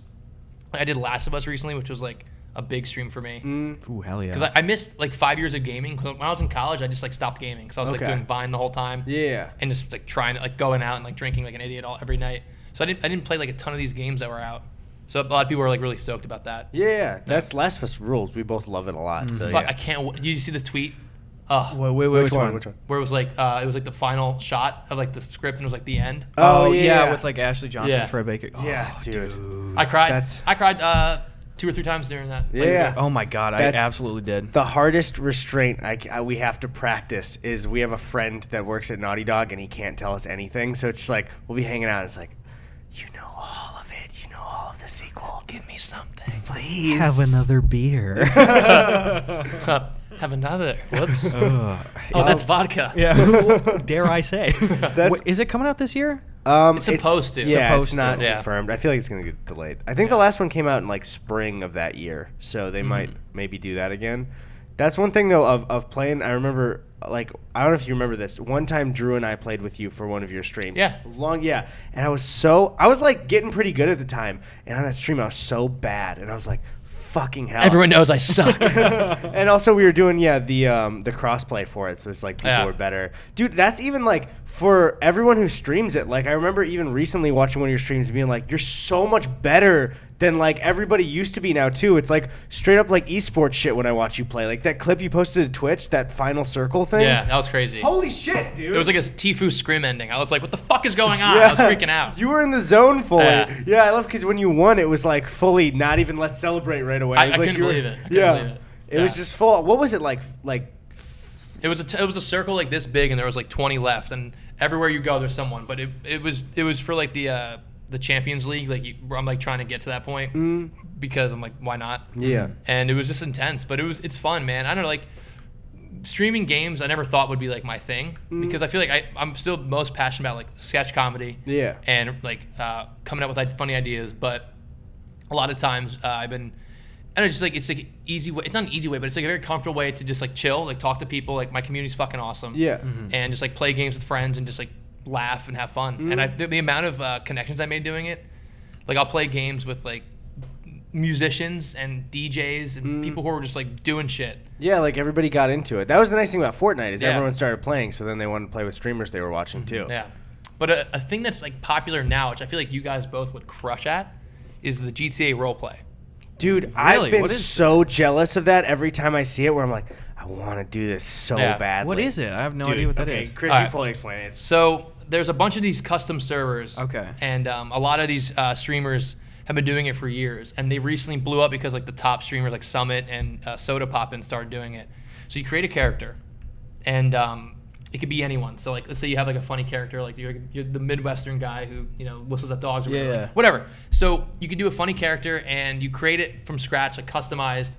I did Last of Us recently, which was like a big stream for me. Ooh, hell yeah. Because I missed like 5 years of gaming. When I was in college, I just like stopped gaming because I was like doing Vine the whole time. Yeah. And just like trying to like going out and like drinking like an idiot every night. So I didn't play like a ton of these games that were out. So a lot of people were like really stoked about that. Yeah, that's Last of Us rules. We both love it a lot. So I can't. Did you see this tweet? Wait, which one? Where it was like the final shot of like the script and it was like the end. Oh yeah, with like Ashley Johnson, Troy Baker. Oh, yeah, dude. I cried. I cried 2 or 3 times during that. Yeah. Oh my god, I absolutely did. The hardest restraint we have to practice is we have a friend that works at Naughty Dog and he can't tell us anything. So it's just like we'll be hanging out and it's like, you know all of it. You know all of the sequel. Give me something, please. Have another beer. Have another. Whoops. That's vodka. Yeah. Dare I say? Is it coming out this year? It's supposed to. Yeah, it's not confirmed. I feel like it's going to get delayed. I think the last one came out in like spring of that year, so they might maybe do that again. That's one thing though of playing. I remember, like, I don't know if you remember this. One time Drew and I played with you for one of your streams. Yeah. And I was like getting pretty good at the time, and on that stream I was so bad, and I was like, fucking hell. Everyone knows I suck. And also we were doing the crossplay for it, so it's like people were better. Dude, that's even like for everyone who streams it. Like I remember even recently watching one of your streams being like, you're so much better than like everybody used to be now too. It's like straight up like esports shit when I watch you play. Like that clip you posted to Twitch, that final circle thing. Yeah, that was crazy. Holy shit, dude. It was like a Tfue scrim ending. I was like, what the fuck is going on? I was freaking out. You were in the zone fully. Yeah, I love because when you won, it was like fully not even let's celebrate right away. I couldn't believe it. It was just full. What was it like? It was a circle like this big, and there was like 20 left, and everywhere you go, there's someone. But it was for like the Champions League. Like I'm like trying to get to that point because I'm like, why not? Yeah. And it was just intense, but it's fun, man. I don't know, like streaming games. I never thought would be like my thing because I feel like I'm still most passionate about like sketch comedy. Yeah. And like coming up with funny ideas, but a lot of times I've been. I don't know, just like it's like easy way. It's not an easy way, but it's like a very comfortable way to just like chill, like talk to people. Like my community's fucking awesome. Yeah. And just like play games with friends and just like laugh and have fun. And the amount of connections I made doing it, like I'll play games with like musicians and DJs and people who were just like doing shit. Yeah, like everybody got into it. That was the nice thing about Fortnite is everyone started playing, so then they wanted to play with streamers they were watching too. Yeah. But a thing that's like popular now, which I feel like you guys both would crush at, is the GTA roleplay. Dude, really? I've been so jealous of that every time I see it where I'm like, I want to do this so badly. What is it? I have no idea what that is. Chris, you fully explain it. So there's a bunch of these custom servers. Okay. And a lot of these streamers have been doing it for years. And they recently blew up because like the top streamers like Summit and Soda Poppin' started doing it. So you create a character. And it could be anyone. So like, let's say you have like a funny character, like you're the Midwestern guy who whistles at dogs or whatever. Like, whatever. So you could do a funny character and you create it from scratch, like customized,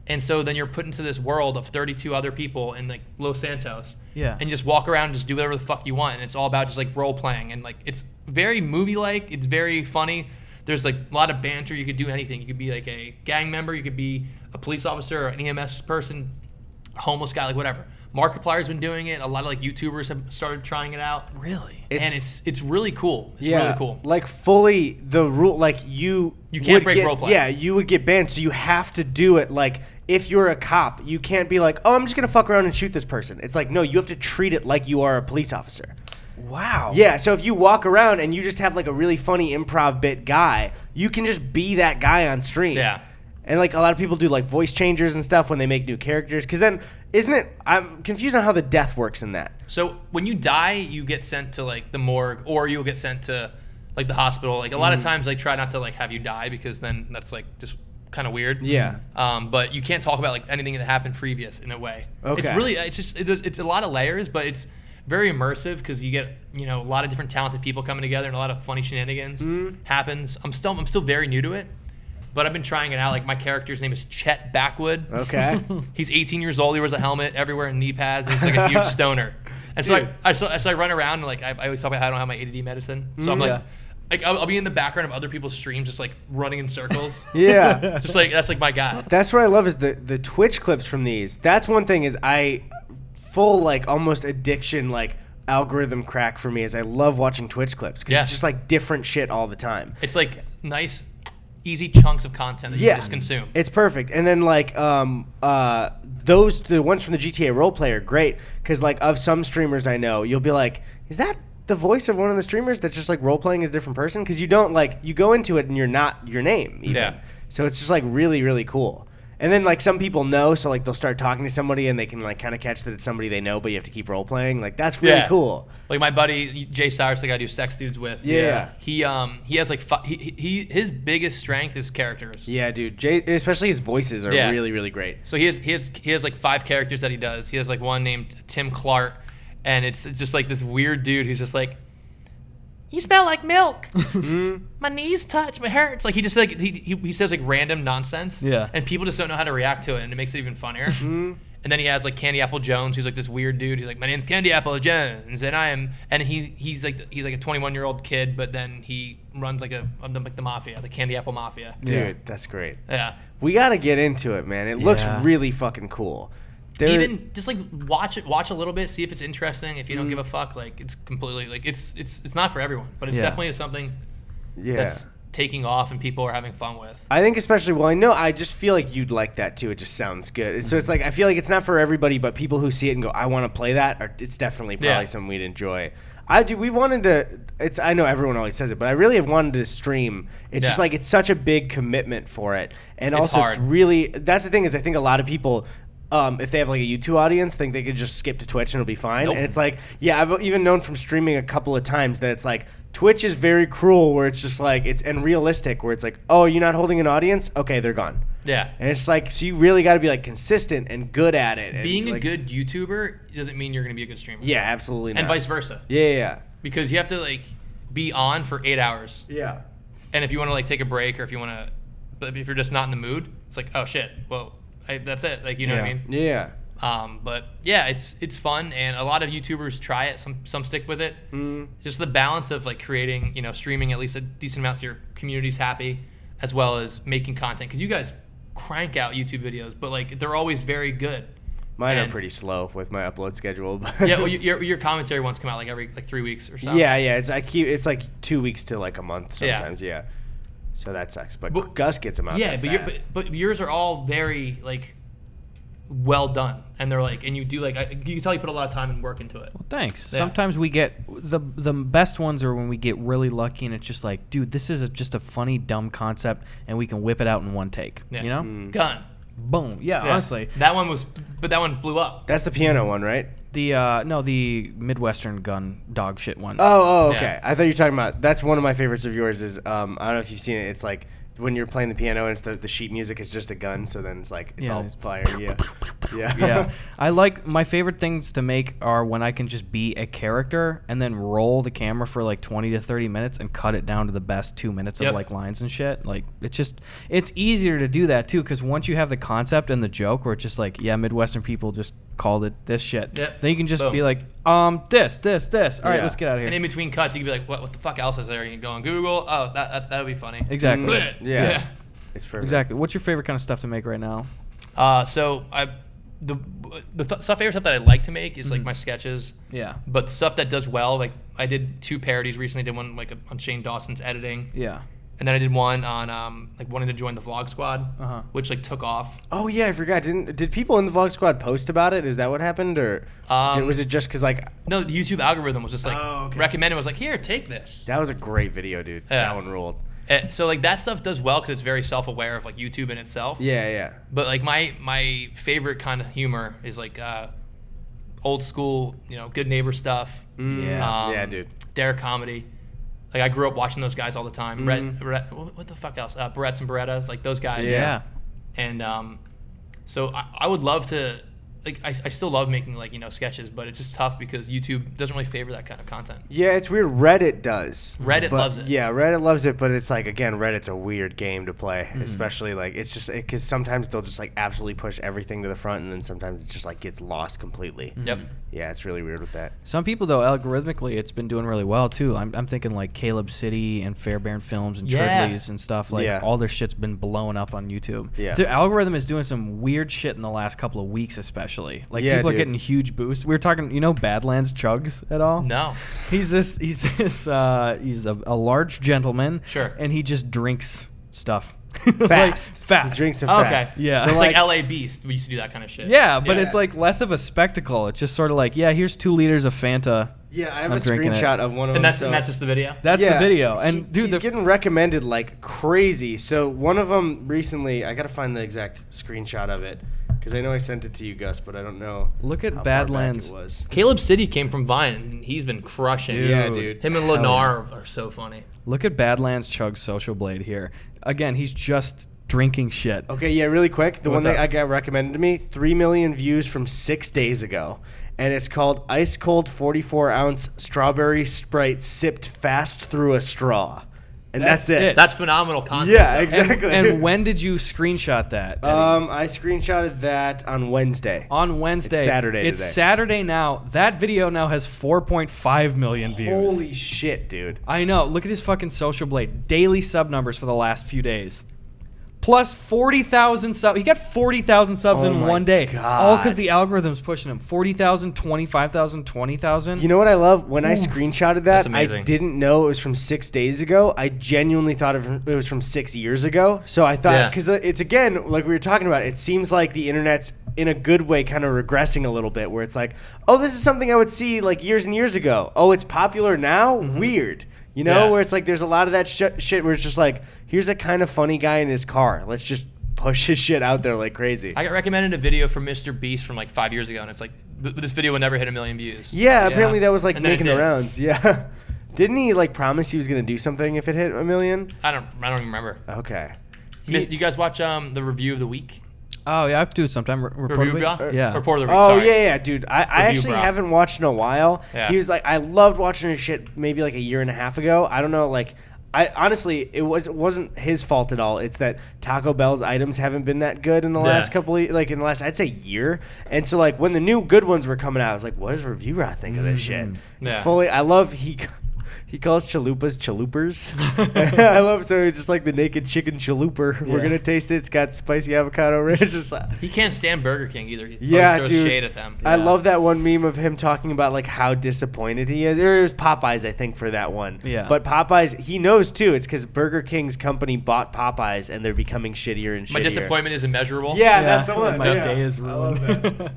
and so then you're put into this world of 32 other people in like Los Santos. Yeah. And you just walk around and just do whatever the fuck you want, and it's all about just like role playing, and like it's very movie-like. It's very funny. There's like a lot of banter. You could do anything. You could be like a gang member. You could be a police officer or an EMS person, a homeless guy, like whatever. Markiplier's been doing it. A lot of like YouTubers have started trying it out. Really? And it's really cool. It's really cool. Like fully the rule, like you can't break roleplay. Yeah, you would get banned, so you have to do it like if you're a cop, you can't be like, oh, I'm just gonna fuck around and shoot this person. It's like, no, you have to treat it like you are a police officer. Wow. Yeah, so if you walk around and you just have like a really funny improv bit guy, you can just be that guy on stream. Yeah. And like a lot of people do like voice changers and stuff when they make new characters. Because then, isn't it? I'm confused on how the death works in that. So when you die, you get sent to like the morgue, or you'll get sent to like the hospital. Like a lot of times, they try not to like have you die because then that's like just kind of weird. Yeah. But you can't talk about like anything that happened previous in a way. Okay. It's really it's a lot of layers, but it's very immersive because you get a lot of different talented people coming together and a lot of funny shenanigans happens. I'm still very new to it. But I've been trying it out. Like my character's name is Chet Backwood. Okay. He's 18 years old. He wears a helmet everywhere and knee pads. And he's like a huge stoner. And so I run around and like I always talk about how I don't have my ADD medicine. So I'm like like I'll be in the background of other people's streams, just like running in circles. Yeah. Just like that's like my guy. That's what I love is the Twitch clips from these. That's one thing is full like almost addiction like algorithm crack for me is I love watching Twitch clips because it's just like different shit all the time. It's like nice, easy chunks of content that you just consume. It's perfect. And then like the ones from the GTA role play are great because like of some streamers I know, you'll be like, is that the voice of one of the streamers that's just like role playing as a different person? Because you don't like you go into it and you're not your name even. Yeah. So it's just like really, really cool. And then like some people know, so like they'll start talking to somebody and they can like kind of catch that it's somebody they know, but you have to keep role playing. Like that's really cool. Like my buddy Jay Cyrus, the guy I do Sex Dudes with. Yeah. He has like his biggest strength is characters. Yeah, dude. Jay, especially his voices are really, really great. So he has like 5 characters that he does. He has like one named Tim Clark, and it's just like this weird dude who's just like, you smell like milk. My knees touch. My hurts. Like he just like he says like random nonsense. Yeah. And people just don't know how to react to it, and it makes it even funnier. And then he has like Candy Apple Jones, who's like this weird dude. He's like, my name's Candy Apple Jones, and he's like a 21-year-old kid, but then he runs like the mafia, the Candy Apple Mafia. Dude, that's great. Yeah. We gotta get into it, man. It looks really fucking cool. Even just like watch a little bit, see if it's interesting. If you don't give a fuck, like it's completely like it's not for everyone, but it's definitely something that's taking off and people are having fun with. I think especially I just feel like you'd like that too. It just sounds good. So it's like I feel like it's not for everybody, but people who see it and go, I want to play that, it's definitely probably something we'd enjoy. We wanted to. I know everyone always says it, but I really have wanted to stream. It's just like it's such a big commitment for it, and also it's really. That's the thing is I think a lot of people. If they have like a YouTube audience, think they could just skip to Twitch and it'll be fine. Nope. And it's like, I've even known from streaming a couple of times that it's like Twitch is very cruel, where it's just like and realistic, where it's like, oh, you're not holding an audience, okay, they're gone. Yeah. And it's like, so you really got to be like consistent and good at it. Being like, a good YouTuber doesn't mean you're going to be a good streamer. Yeah, absolutely not. And vice versa. Yeah. Because you have to like be on for 8 hours. Yeah. And if you want to like take a break, or if you're just not in the mood, it's like, oh shit, well. That's it. Like, you know what I mean? Yeah. But yeah, it's fun, and a lot of YouTubers try it. Some stick with it. Just the balance of like creating, streaming at least a decent amount so your community's happy, as well as making content. Because you guys crank out YouTube videos, but like they're always very good. Mine are pretty slow with my upload schedule. Yeah, well, your commentary ones come out like every 3 weeks or so. Yeah. It's like 2 weeks to like a month sometimes. Yeah. So that sucks, but Gus gets them out. Yeah, but yours are all very like well done, and they're like, and you do like you can tell you put a lot of time and work into it. Well, thanks. Yeah. Sometimes we get the best ones are when we get really lucky, and it's just like, dude, this is just a funny dumb concept, and we can whip it out in one take. Yeah. You know, done. Boom. Yeah, honestly. That one blew up. That's the piano one, right? The Midwestern gun dog shit one. Oh, okay. Yeah. I thought you were talking about. That's one of my favorites of yours. Is I don't know if you've seen it. It's like when you're playing the piano and it's the sheet music is just a gun, so then it's like it's all fire. Yeah. I like my favorite things to make are when I can just be a character and then roll the camera for like 20 to 30 minutes and cut it down to the best 2 minutes of like lines and shit. Like it's easier to do that too, because once you have the concept and the joke, where it's just like, Midwestern people just called it this shit. Yep. Then you can just be like, this. All right, let's get out of here. And in between cuts, you can be like, what the fuck else is there? You can go on Google. Oh, that would be funny. Exactly. Yeah. It's perfect. Exactly. What's your favorite kind of stuff to make right now? So the favorite stuff that I like to make is like my sketches. Yeah. But stuff that does well, like I did 2 parodies recently. Did one like on Shane Dawson's editing. Yeah. And then I did one on like wanting to join the vlog squad, which like took off. Oh yeah, I forgot. Did people in the vlog squad post about it? Is that what happened, or was it just because like? No, the YouTube algorithm was just like recommended. Was like, here, take this. That was a great video, dude. Yeah. That one ruled. So like that stuff does well because it's very self-aware of like YouTube in itself. Yeah. But like my favorite kind of humor is like old school, Good Neighbor stuff. Yeah, dude. Dare comedy. Like I grew up watching those guys all the time. What the fuck else? Barrettes and Berettas, like those guys. Yeah. And so I would love to like I still love making like sketches, but it's just tough because YouTube doesn't really favor that kind of content. Yeah, it's weird. Reddit does. Reddit loves it. Yeah, Reddit loves it, but it's like, again, Reddit's a weird game to play, especially like it's just because sometimes they'll just like absolutely push everything to the front, and then sometimes it just like gets lost completely. Yep. Yeah, it's really weird with that. Some people though, algorithmically, it's been doing really well too. I'm thinking like Caleb City and Fairbairn Films and Churdley's and stuff. Like all their shit's been blowing up on YouTube. Yeah. The algorithm is doing some weird shit in the last couple of weeks, especially. Like people are getting huge boosts. We were talking, Badlands Chugs at all? No. He's a large gentleman. Sure. And he just drinks stuff. Fast. Fast. He drinks them Okay. fast. Yeah. So it's like LA Beast. We used to do that kind of shit. Yeah, but it's like less of a spectacle. It's just sort of like, here's 2 liters of Fanta. Yeah, I have I'm a drinking screenshot of one of them. And that's just the video? That's the video. And dude, he's getting recommended like crazy. So one of them recently, I got to find the exact screenshot of it because I know I sent it to you, Gus, but I don't know. Look at how Badlands. far back it was. Caleb City came from Vine, and he's been crushing. Yeah, dude. Him and Lennar are so funny. Look at Badlands Chug's Social Blade here. Again, he's just drinking shit. Okay, yeah, really quick. The What's one that up? I got recommended to me, 3 million views from 6 days ago. And it's called Ice Cold 44-ounce Strawberry Sprite Sipped Fast Through a Straw. And that's it. That's phenomenal content. Yeah, though. exactly. And when did you screenshot that, Eddie? I screenshotted that on Wednesday. On Wednesday. It's Saturday It's today. Saturday now. That video now has 4.5 million views. Holy shit, dude. I know. Look at his fucking Social Blade. Daily sub numbers for the last few days. Plus 40,000 subs. He got 40,000 subs in my one day. God. All because the algorithm's pushing him. 40,000, 25,000, 20,000. You know what I love? When I screenshotted that, That's amazing. I didn't know it was from 6 days ago. I genuinely thought it was from 6 years ago. So I thought, because it's, again, like we were talking about, it seems like the internet's in a good way kind of regressing a little bit, where it's like, oh, this is something I would see like years and years ago. Oh, it's popular now? Weird. You know, where it's like there's a lot of that shit where it's just like, here's a kind of funny guy in his car. Let's just push his shit out there like crazy. I got recommended a video from Mr. Beast from like 5 years ago, and it's like, this video will never hit 1 million views. Yeah, apparently that was like And then it making the did. rounds. Yeah. Didn't he like promise he was going to do something if it hit 1 million? I don't even remember. Okay. Do you guys watch the review of the week? Oh, yeah, I have to do it sometime. Report of the Review week? bro? Yeah. Report of the week, Oh, sorry. yeah, dude. I actually bro. haven't watched in a while. Yeah. He was like, I loved watching his shit maybe like a year and a half ago. I don't know, like, I honestly, it wasn't his fault at all. It's that Taco Bell's items haven't been that good in the last couple of, like in the last, I'd say, year. And so like when the new good ones were coming out, I was like, what does Review Rod think of this shit? Yeah. I love he calls chalupas chalupas. I love so just like the naked chicken chaluper. We're gonna taste it. It's got spicy avocado ranch. Just like, He can't stand Burger King either. He yeah, throws dude. shade at them. I love that one meme of him talking about like how disappointed he is. Or it was Popeyes, I think, for that one. Yeah. But Popeyes, he knows too. It's because Burger King's company bought Popeyes, and they're becoming shittier and shittier. My disappointment is immeasurable. Yeah, that's the one. My Yeah. day is I love ruined. that.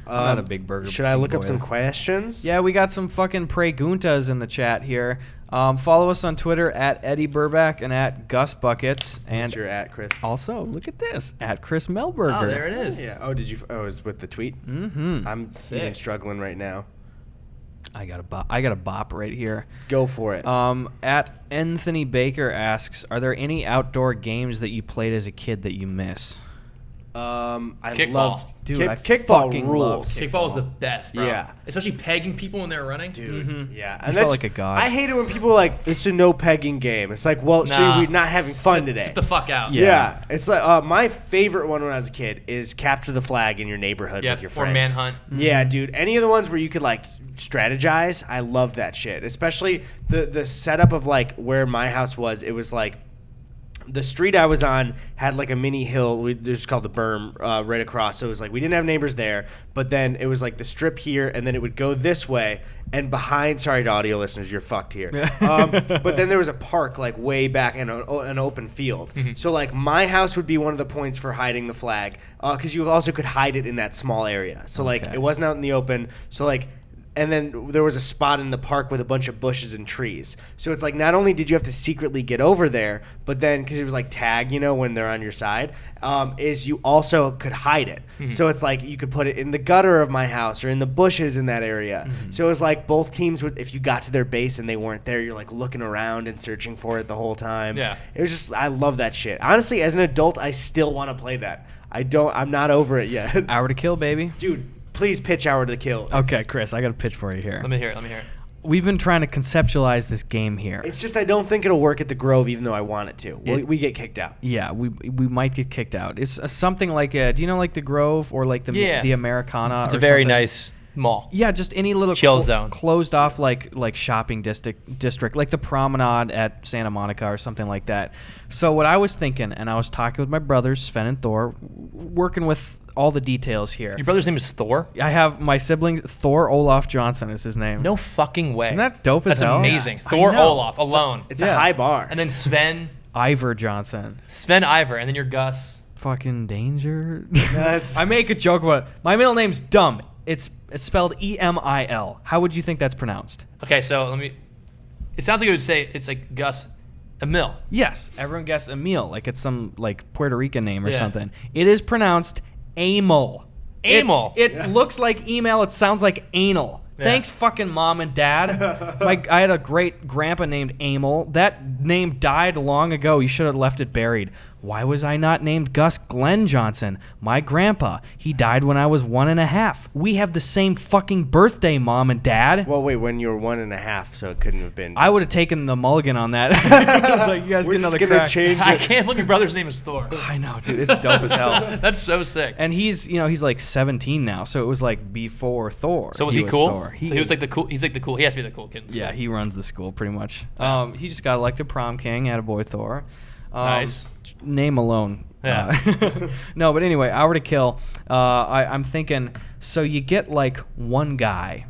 I'm not a big Burger Should I King look up boy. some questions? Yeah, we got some fucking preguntas in the chat here. Follow us on Twitter at Eddie Burback and at Gus Buckets. And You're at Chris. also, look at this, at Chris Melberger. Oh, there it is. Yeah. Oh, did you? Oh, it was with the tweet. Mm-hmm. I'm even struggling right now. I got a bop right here. Go for it. At Anthony Baker asks, are there any outdoor games that you played as a kid that you miss? I Kickball. love Dude, I kickball fucking rules. love Kickball is the best, bro. Yeah. Especially pegging people when they're running. Dude, yeah. You felt like a god. I hate it when people are like, it's a no pegging game. It's like, well, so Nah. we're not having fun Sit- today. Sit the fuck out. Yeah. It's like my favorite one when I was a kid is capture the flag in your neighborhood with your Or friends. manhunt. Yeah, dude. Any of the ones where you could like strategize, I love that shit. Especially the setup of like where my house was. It was like the street I was on had like a mini hill. This is called the berm right across. So it was like we didn't have neighbors there, but then it was like the strip here, and then it would go this way. And behind, sorry to audio listeners, you're fucked here. But then there was a park like way back in an open field. So like my house would be one of the points for hiding the flag because you also could hide it in that small area. So like Okay. it wasn't out in the open. So like and then there was a spot in the park with a bunch of bushes and trees. So it's like not only did you have to secretly get over there, but then because it was like tag, when they're on your side, is you also could hide it. So it's like you could put it in the gutter of my house or in the bushes in that area. So it was like both teams would, if you got to their base and they weren't there, you're like looking around and searching for it the whole time. Yeah. It was just, I love that shit. Honestly, as an adult, I still want to play that. I'm not over it yet. Hour to Kill, baby. Dude, please pitch Hour to Kill. Okay, Chris, I got a pitch for you here. Let me hear it. We've been trying to conceptualize this game here. It's just I don't think it'll work at the Grove, even though I want it to. We get kicked out. Yeah, we might get kicked out. It's something like do you know like the Grove or like the Americana? It's or a very something? nice mall. Yeah, just any little chill zone, closed off like shopping district, like the Promenade at Santa Monica or something like that. So what I was thinking, and I was talking with my brothers Sven and Thor, working with all the details here. Your brother's name is Thor? I have my siblings. Thor Olaf Johnson is his name. No fucking way. Isn't that dope as hell? That's amazing. Thor Olaf alone. It's a high bar. And then Sven Ivor Johnson. Sven Ivor, and then you're Gus. Fucking danger. I make a joke about it. My middle name's dumb. It's spelled Emil. How would you think that's pronounced? Okay, so it sounds like it would say it's like Gus Emil. Yes, everyone guessed Emil, like it's some like Puerto Rican name or something. It is pronounced Amel. Amel. It looks like email. It sounds like anal. Yeah. Thanks, fucking mom and dad. I had a great grandpa named Amel. That name died long ago. You should have left it buried. Why was I not named Gus Glenn Johnson? My grandpa. He died when I was 1.5. We have the same fucking birthday, mom and dad. Well, wait, when you were 1.5, so it couldn't have been. I would have taken the mulligan on that. I was like, you guys get another crack. Change I can't believe your brother's name is Thor. I know, dude. It's dope as hell. That's so sick. And he's like 17 now, so it was like before Thor. So was he cool? Thor. He was like the cool. He's like the cool. He has to be the cool kid in school. Yeah, he runs the school pretty much. He just got elected prom king. Attaboy Thor. Nice. Name alone. Yeah. No, but anyway, Hour to Kill. I'm thinking, so you get like one guy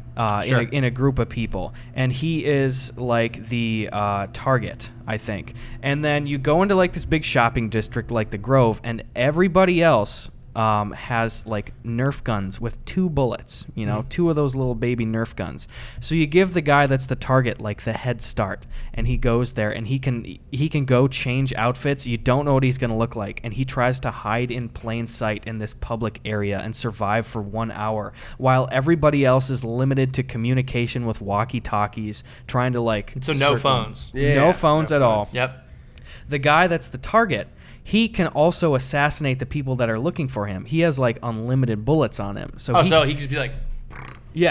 in a group of people, and he is like the target, I think. And then you go into like this big shopping district like the Grove, and everybody else has like Nerf guns with 2 bullets, 2 of those little baby Nerf guns. So you give the guy that's the target like the head start, and he goes there and he can go change outfits. You don't know what he's going to look like, and he tries to hide in plain sight in this public area and survive for 1 hour while everybody else is limited to communication with walkie-talkies, trying to like no phones. No phones at all. Yep. The guy that's the target, he can also assassinate the people that are looking for him. He has like unlimited bullets on him. So he could be like,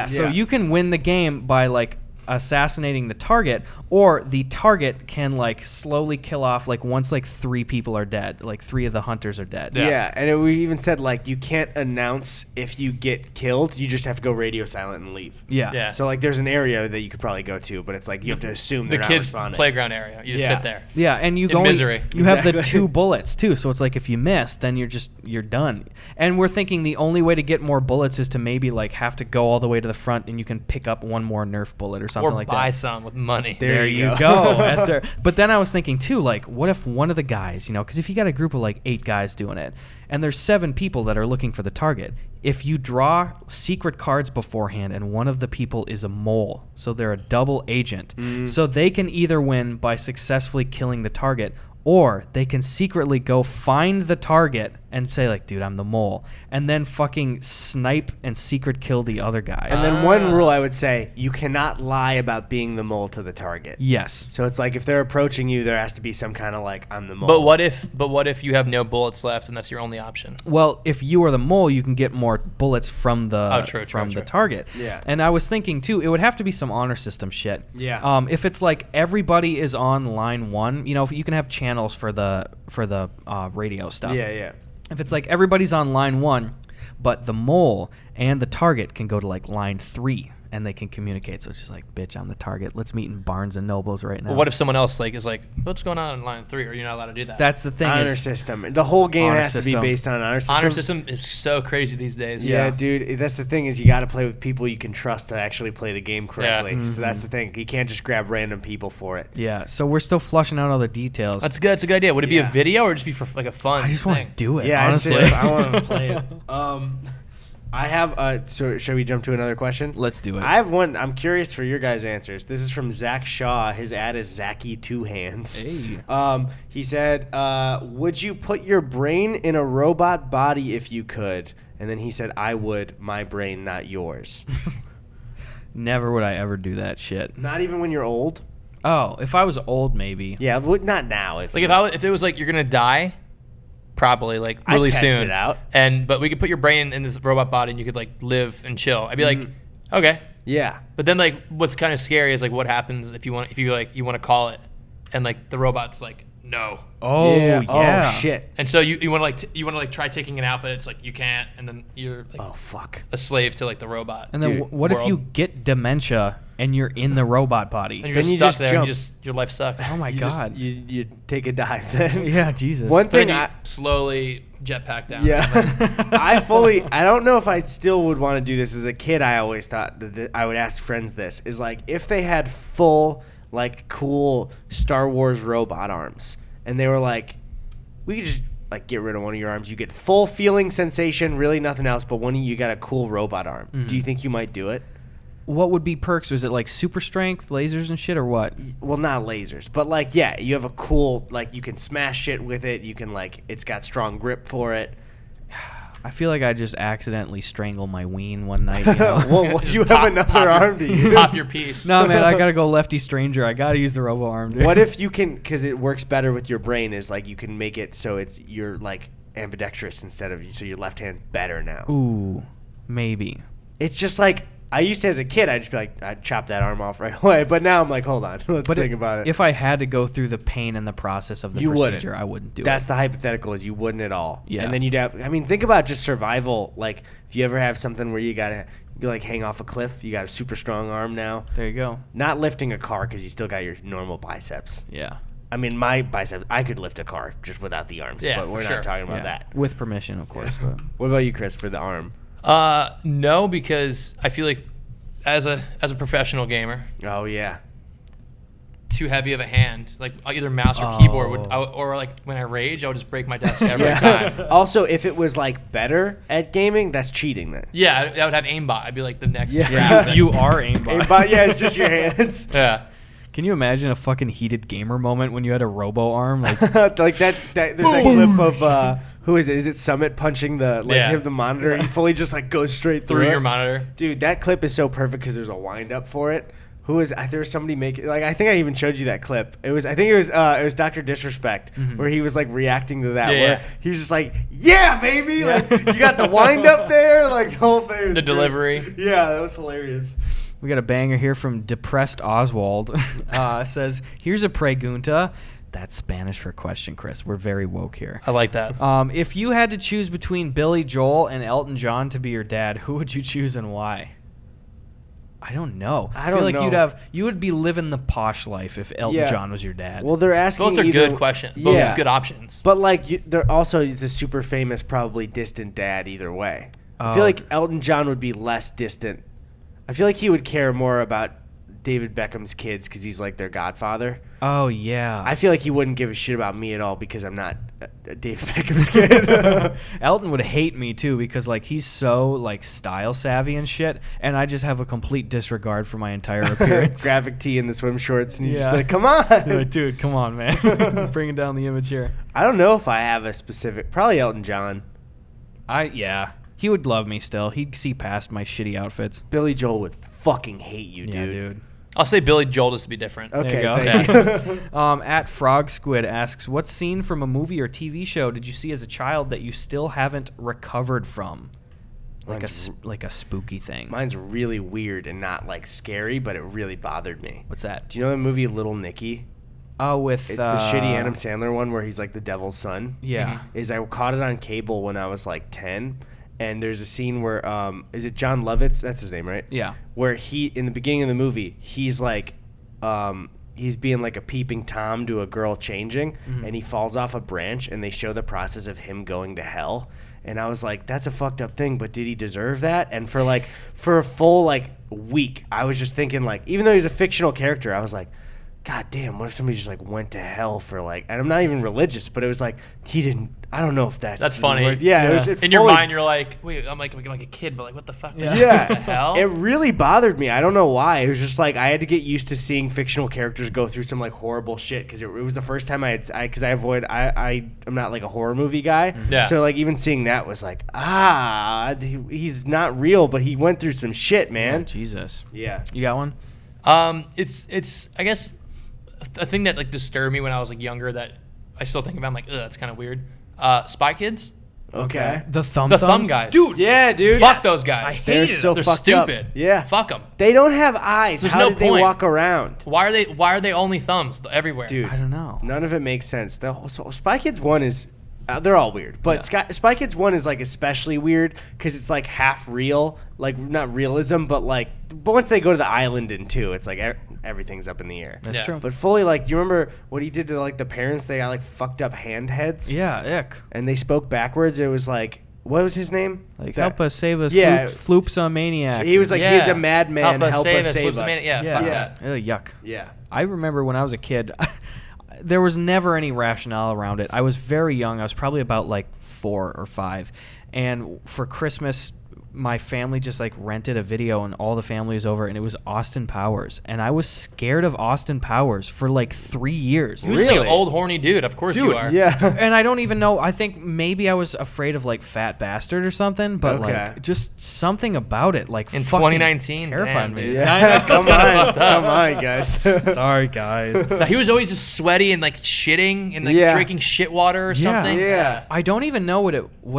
so you can win the game by like assassinating the target, or the target can like slowly kill off like once like 3 people are dead, like 3 of the hunters are dead. Yeah, and we even said like you can't announce if you get killed. You just have to go radio silent and leave. Yeah. So like there's an area that you could probably go to, but it's like you have to assume they're the not kids' responding. playground area. You just sit there. Yeah, and you in misery. You have the 2 bullets too, so it's like if you miss, then you're done. And we're thinking the only way to get more bullets is to maybe like have to go all the way to the front, and you can pick up 1 more Nerf bullet or something like that. Or buy some with money. There you go. But then I was thinking too, like, what if one of the guys, because if you got a group of like 8 guys doing it, and there's 7 people that are looking for the target, if you draw secret cards beforehand and one of the people is a mole, so they're a double agent, so they can either win by successfully killing the target, or they can secretly go find the target and say like, dude, I'm the mole, and then fucking snipe and secret kill the other guys. And then one rule I would say, you cannot lie about being the mole to the target. Yes. So it's like if they're approaching you, there has to be some kind of like, I'm the mole. But what if you have no bullets left and that's your only option? Well, if you are the mole, you can get more bullets from the the target. Yeah. And I was thinking too, it would have to be some honor system shit. Yeah. If it's like everybody is on line 1, you can have channels for the radio stuff. Yeah. If it's like everybody's on line 1, but the mole and the target can go to like line 3, and they can communicate. So it's just like, bitch, I'm the target. Let's meet in Barnes and Nobles right now. Well, what if someone else is like, what's going on in line 3? Or you're not allowed to do that? That's the thing. Honor system. The whole game has to be based on honor system. Honor system is so crazy these days. Yeah, dude. That's the thing is you got to play with people you can trust to actually play the game correctly. Yeah. So that's the thing. You can't just grab random people for it. Yeah. So we're still flushing out all the details. That's good. That's a good idea. Would it be a video or just be for like a fun? I just want to do it. Yeah, honestly, I want to play it. I have. So shall we jump to another question? Let's do it. I have one. I'm curious for your guys' answers. This is from Zach Shaw. His ad is Zachy Two Hands. Hey. He said, "Would you put your brain in a robot body if you could?" And then he said, "I would. My brain, not yours." Never would I ever do that shit. Not even when you're old. Oh, if I was old, maybe. Yeah, not now. If it was like you're gonna die. Probably like really I'd test soon. it out. But we could put your brain in this robot body and you could like live and chill. I'd be like, okay. Yeah. But then like what's kind of scary is like what happens if you want to call it, and like the robot's like no. Oh yeah. Oh shit. And so you want to try taking it out, but it's like you can't, and then you're like a slave to like the robot. And then what if you get dementia and you're in the robot body? And you're just stuck there. And your life sucks. Oh my god. You take a dive then. Yeah, Jesus. One thing slowly jetpack down. Yeah. I don't know if I still would want to do this. As a kid, I always thought that I would ask friends this, is like if they had full like cool Star Wars robot arms and they were like, we could just like get rid of one of your arms, you get full feeling sensation, really nothing else, but one of you got a cool robot arm. Do you think you might do it? What would be perks? Was it like super strength, lasers and shit, or what? Well, not lasers, but like, yeah, you have a cool, like, you can smash shit with it. You can, like, it's got strong grip for it. I feel like I just accidentally strangle my ween one night. You know? Well, you have another arm to use. Pop your piece. No, man, I gotta go lefty stranger. I gotta use the robo arm, dude. What if you can, because it works better with your brain, is like you can make it so you're like ambidextrous instead of, so your left hand's better now. Ooh, maybe. It's just like, I used to as a kid, I'd just be like, I'd chop that arm off right away. But now I'm like, hold on, let's think about it. If I had to go through the pain and the process of the procedure, I wouldn't do it. That's the hypothetical, is you wouldn't at all. Yeah. And then you'd have, I mean, think about just survival. Like, if you ever have something where you like hang off a cliff, you got a super strong arm now. There you go. Not lifting a car because you still got your normal biceps. Yeah. I mean, my biceps, I could lift a car just without the arms. Yeah, but we're not talking about that. With permission, of course. But. What about you, Chris, for the arm? No, because I feel like as a professional gamer, Oh, yeah. too heavy of a hand, like either mouse or keyboard would, or like when I rage, I would just break my desk every time. Also, if it was like better at gaming, that's cheating then. Yeah, I would have aimbot. I'd be like the next. Yeah. You are aimbot. Aimbot, yeah, it's just your hands. Yeah. Can you imagine a fucking heated gamer moment when you had a robo arm? Like, like that there's that clip of who is it? Is it Summit punching the hit the monitor? He fully just like goes straight through your monitor. Dude, that clip is so perfect because there's a wind up for it. There was somebody making, like, I think I even showed you that clip. It was Dr. Disrespect, where he was like reacting to that, where he was just like, yeah, baby, like you got the wind up there, like the whole thing. The delivery. Yeah, that was hilarious. we got a banger here from Depressed Oswald. Says, here's a pregunta. That's Spanish for question, Chris. We're very woke here. I like that. If you had to choose between Billy Joel and Elton John to be your dad, who would you choose and why? I don't know. I feel like you would be living the posh life if Elton John was your dad. Well, they're asking both are good questions. Both good options. But like, they're also it's a super famous, probably distant dad either way. I feel like Elton John would be less distant. I feel like he would care more about David Beckham's kids because he's like their godfather. Oh yeah. I feel like he wouldn't give a shit about me at all because I'm not David Beckham's kid. Elton would hate me too because like he's so like style savvy and shit, and I just have a complete disregard for my entire appearance. Graphic tee in the swim shorts, and he's just like, "Come on, like, dude, come on, man, bringing down the image here." I don't know if I have a specific. Probably Elton John. He would love me still. He'd see past my shitty outfits. Billy Joel would fucking hate you, dude. Yeah, dude. I'll say Billy Joel just to be different. Okay, there you go. At Frog Squid asks, what scene from a movie or TV show did you see as a child that you still haven't recovered from? Like a spooky thing. Mine's really weird and not like scary, but it really bothered me. What's that? Do you know the movie Little Nicky? Oh, it's the shitty Adam Sandler one where he's like the devil's son. Yeah. I caught it on cable when I was like 10. And there's a scene where, is it John Lovitz? That's his name, right? Yeah. Where in the beginning of the movie, he's like, he's being like a peeping Tom to a girl changing, and he falls off a branch, and they show the process of him going to hell. And I was like, that's a fucked up thing, but did he deserve that? And for a full like week, I was just thinking like, even though he's a fictional character, I was like, God damn, what if somebody just like went to hell for like, and I'm not even religious, but it was like, he didn't, I don't know if that's funny. Yeah. It was, in your mind, you're like, wait, I'm like a kid, but like, what the fuck? Yeah. What the hell? It really bothered me. I don't know why. It was just like, I had to get used to seeing fictional characters go through some like horrible shit, because it was the first time I'm not like a horror movie guy. Yeah. So like even seeing that was like, he's not real, but he went through some shit, man. Oh, Jesus. Yeah. You got one? It's I guess a thing that like disturbed me when I was like younger that I still think about. I'm like, ugh, that's kind of weird. Spy Kids. Okay. The thumb guys. Dude. Yeah, dude. Fuck those guys. They're so They're fucked stupid. up. Yeah. Fuck them. They don't have eyes. There's How no did they point. walk around? Why are they only thumbs everywhere? Dude, I don't know. None of it makes sense. So Spy Kids 1 is, they're all weird, but Spy Kids 1 is like especially weird because it's like half real, like not realism, but once they go to the island in 2, it's like everything's up in the air. That's true. But fully, like, you remember what he did to like the parents? They got like fucked up hand heads. Yeah, ick. And they spoke backwards. It was like, what was his name? Like, help us, save us. Yeah. Floop's a maniac. He was like, he's a madman. Help us save us. Yeah. Fuck that. Yuck. Yeah. I remember when I was a kid, there was never any rationale around it. I was very young. I was probably about like 4 or 5. And for Christmas, my family just like rented a video and all the family was over and it was Austin Powers. And I was scared of Austin Powers for like 3 years. You're just like an old horny dude. Of course you are. Yeah. And I don't even know. I think maybe I was afraid of like Fat Bastard or something, but like just something about it like in fucking 2019 terrified me. Yeah. Come on, guys. Sorry, guys. He was always just sweaty and like shitting and like drinking shit water or something. Yeah. I don't even know what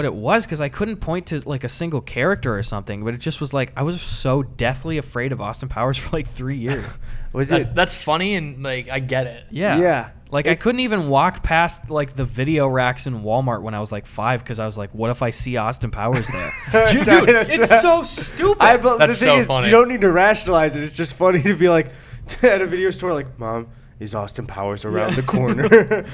it was because I couldn't point to like a single character or something, but it just was like I was so deathly afraid of Austin Powers for like 3 years. That's funny and like I get it. Yeah. Like I couldn't even walk past like the video racks in Walmart when I was like 5 because I was like, what if I see Austin Powers there? Dude, it's so stupid. The thing is, you don't need to rationalize it. It's just funny to be like at a video store, like, Mom, is Austin Powers around the corner?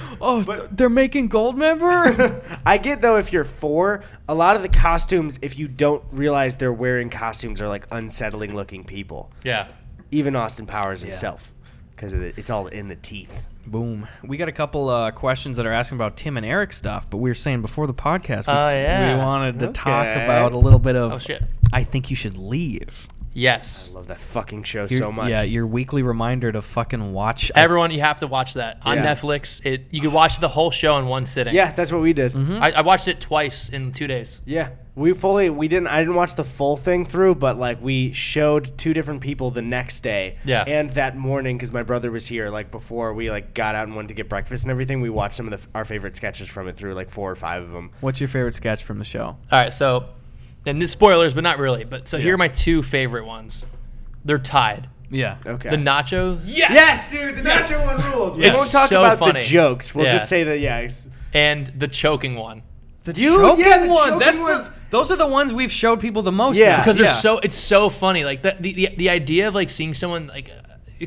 They're making Goldmember? I get, though, if you're 4, a lot of the costumes, if you don't realize they're wearing costumes, are like unsettling looking people. Yeah. Even Austin Powers himself, because it's all in the teeth. Boom. We got a couple questions that are asking about Tim and Eric stuff, but we were saying before the podcast, we wanted to talk about a little bit of, I think you should leave. Yes. I love that fucking show so much. Yeah, your weekly reminder to fucking watch. Everyone, you have to watch that on Netflix. You can watch the whole show in one sitting. Yeah, that's what we did. Mm-hmm. I watched it twice in 2 days. Yeah. I didn't watch the full thing through, but like we showed 2 different people the next day. Yeah. And that morning, because my brother was here, like before we like got out and went to get breakfast and everything, we watched some of our favorite sketches from it through, like 4 or 5 of them. What's your favorite sketch from the show? All right, so, and this spoilers, but not really. But so here are my 2 favorite ones. They're tied. Yeah. Okay. The nacho. Yes, dude. The nacho one rules. We won't talk so about funny. the jokes. We'll just say that, And the choking one. The choking one. Those are the ones we've showed people the most. Yeah. Because it's so funny. Like the idea of like seeing someone like,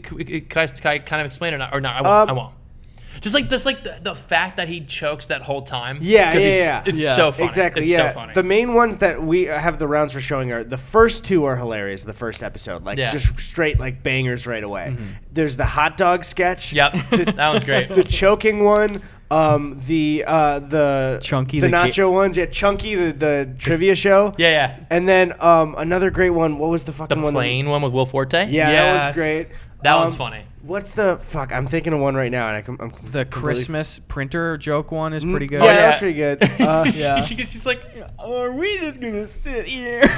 can I kind of explain it or not? I won't. Just like this, like the fact that he chokes that whole time. Yeah. It's so funny. Exactly. It's so funny. The main ones that we have the rounds for showing are the first 2 are hilarious. The first episode, like just straight like bangers right away. Mm-hmm. There's the hot dog sketch. Yep, that one's great. The choking one. The Chunky, the nacho ones. Yeah, Chunky, the trivia show. Yeah. And then another great one. What was the fucking one? The plane one with Will Forte. Yeah, that one's great. That one's funny. What's the fuck? I'm thinking of one right now, and I'm the Christmas printer joke one is pretty good. Yeah, that's pretty good. She's like, are we just gonna sit here?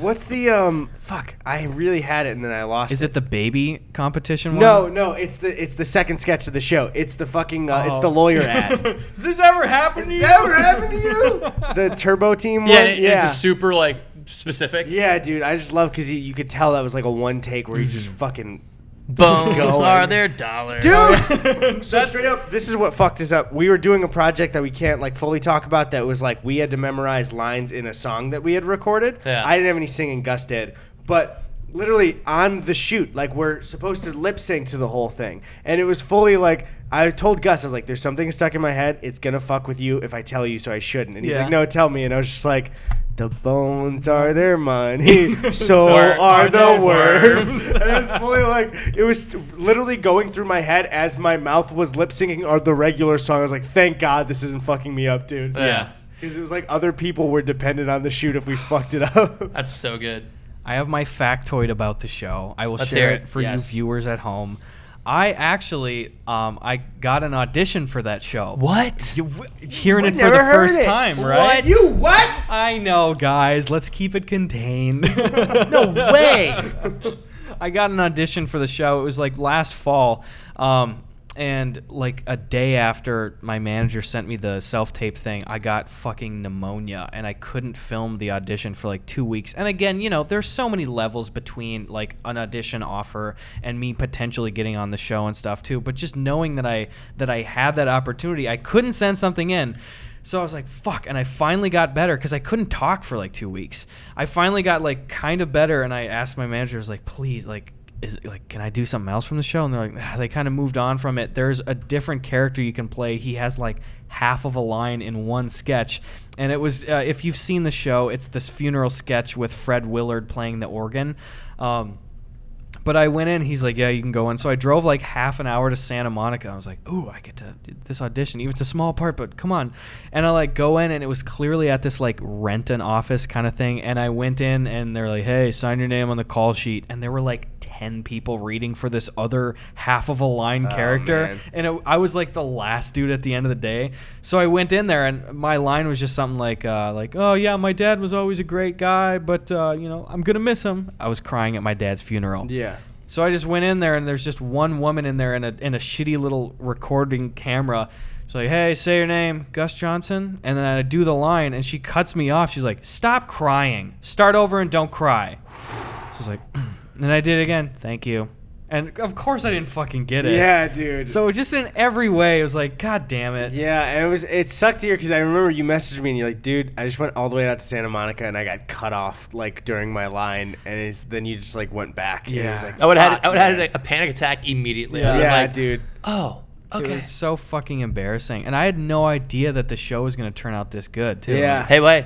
What's the fuck? I really had it and then I lost it. Is it the baby competition one? No, it's the second sketch of the show. It's the fucking it's the lawyer ad. Does this ever happen to you? Ever happen to you? The Turbo Team one? It's just super like specific. Yeah, dude, I just love because you could tell that was like a one take where he just fucking bones are their dollars. Dude! So straight up, this is what fucked us up. We were doing a project that we can't like fully talk about that was like we had to memorize lines in a song that we had recorded. Yeah. I didn't have any singing, Gus did. But literally on the shoot, like we're supposed to lip sync to the whole thing. And it was fully like I told Gus, I was like, there's something stuck in my head. It's going to fuck with you if I tell you, so I shouldn't. And he's like, no, tell me. And I was just like, the bones are their money, so are the worms. And it was fully like, it was literally going through my head as my mouth was lip syncing or the regular song. I was like, thank God this isn't fucking me up, dude. Yeah. Because it was like other people were dependent on the shoot if we fucked it up. That's so good. I have my factoid about the show. I will share it for you viewers at home. I actually, I got an audition for that show. What? Hearing it for the first time, right? What? You what? I know, guys. Let's keep it contained. No way. I got an audition for the show. It was like last fall. And like a day after my manager sent me the self-tape thing, I got fucking pneumonia and I couldn't film the audition for like 2 weeks. And again, you know, there's so many levels between like an audition offer and me potentially getting on the show and stuff too. But just knowing that I had that opportunity, I couldn't send something in. So I was like, fuck. And I finally got better because I couldn't talk for like 2 weeks. I finally got like kind of better. And I asked my manager, I was like, please, like, can I do something else from the show? And they're like, they kind of moved on from it. There's a different character you can play. He has like half of a line in one sketch. And it was, if you've seen the show, it's this funeral sketch with Fred Willard playing the organ. But I went in, he's like, yeah, you can go in. So I drove like half an hour to Santa Monica. I was like, ooh, I get to do this audition. Even it's a small part, but come on. And I like go in, and it was clearly at this like rent an office kind of thing. And I went in, and they're like, hey, sign your name on the call sheet. And there were like 10 people reading for this other half of a line character. Man. And I was like the last dude at the end of the day. So I went in there, and my line was just something like, oh yeah, my dad was always a great guy, but you know, I'm gonna miss him. I was crying at my dad's funeral. Yeah. So I just went in there, and there's just one woman in there in a shitty little recording camera. She's like, hey, say your name, Gus Johnson. And then I do the line, and she cuts me off. She's like, stop crying. Start over and don't cry. So I was like, and then I did it again. Thank you. And of course I didn't fucking get it. Yeah, dude. So just in every way, it was like, God damn it. Yeah, and it sucked to hear because I remember you messaged me and you're like, dude, I just went all the way out to Santa Monica and I got cut off like during my line, and then you just like went back. Yeah. And it was like, I would have had a panic attack immediately. Yeah, like, dude. Oh, okay. It was so fucking embarrassing, and I had no idea that the show was going to turn out this good too. Yeah. Hey, wait.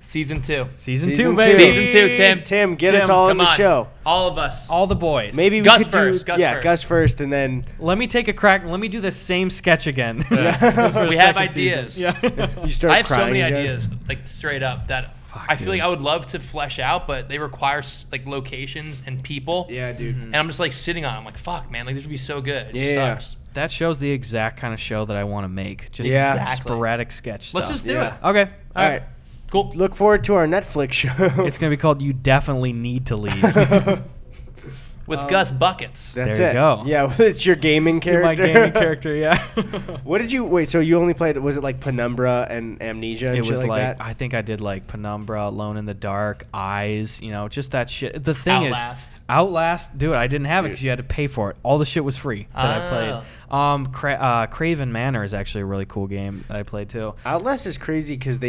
Season 2. Season 2, baby. Season 2, Tim. Tim, get us all in the show. All of us. All the boys. Maybe we Gus could first. Gus first, and then let me take a crack. Let me do the same sketch again. Yeah. We have ideas. Yeah. You start I have so many again. ideas, like straight up, that I feel like I would love to flesh out, but they require like locations and people. Yeah, dude. And I'm just like sitting on it. I'm like, fuck, man, like this would be so good. It just sucks. That show's the exact kind of show that I want to make. Just sporadic sketch stuff. Let's just do it. Okay. All right. Cool. Look forward to our Netflix show. It's going to be called You Definitely Need to Leave. With Gus Buckets. That's there you go. Yeah, it's your gaming character. My gaming character, yeah. What did you so you only played, was it like Penumbra and Amnesia and it shit was like that? I think I did like Penumbra, Alone in the Dark, Eyes, you know, just that shit. The thing Outlast. is, Outlast, dude, I didn't have it because you had to pay for it. All the shit was free that I played. Craven Manor is actually a really cool game that I played too. Outlast is crazy because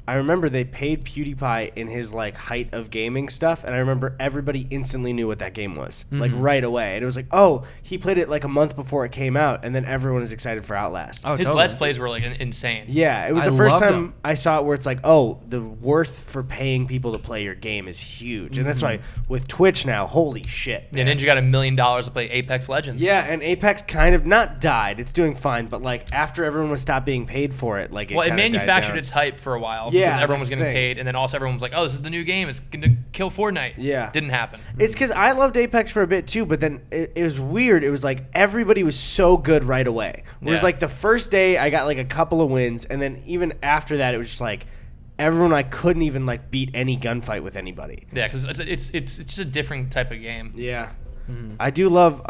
I remember they paid PewDiePie in his like height of gaming stuff, and I remember everybody instantly knew what that game was, like right away. And it was like, oh, he played it like a month before it came out, and then everyone is excited for Outlast. Oh, His totally. Let's Plays were like insane. Yeah, it was the first time I saw it where it's like, oh, the worth for paying people to play your game is huge. And that's why with Twitch now, holy shit. And Ninja got $1 million to play Apex Legends. Yeah, and Apex kind of not died. It's doing fine, but like after everyone was stopped being paid for it, like it manufactured its hype for a while because everyone was getting paid, and then also everyone was like, oh, this is the new game. It's going to kill Fortnite. Yeah. Didn't happen. It's because I loved Apex for a bit too, but then it was weird. It was like everybody was so good right away. Whereas like the first day I got like a couple of wins, and then even after that it was just like everyone, I couldn't even like beat any gunfight with anybody. Yeah, because it's just a different type of game. Yeah. I do love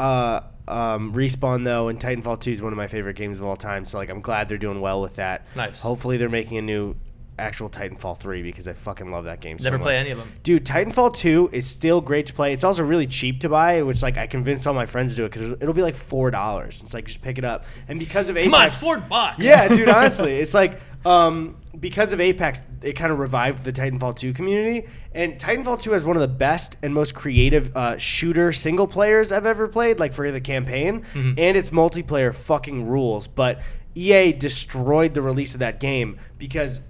Respawn though, and Titanfall 2 is one of my favorite games of all time, so like I'm glad they're doing well with that. Nice. Hopefully they're making a new actual Titanfall 3 because I fucking love that game so much. Never play any of them. Dude, Titanfall 2 is still great to play. It's also really cheap to buy, which like I convinced all my friends to do it because it'll be like $4. It's like just pick it up. And because of Apex, Come on, $4. Yeah, dude, honestly, it's like Because of Apex, it kind of revived the Titanfall 2 community. And Titanfall 2 has one of the best and most creative shooter single players I've ever played, like for the campaign. And its multiplayer fucking rules. But EA destroyed the release of that game because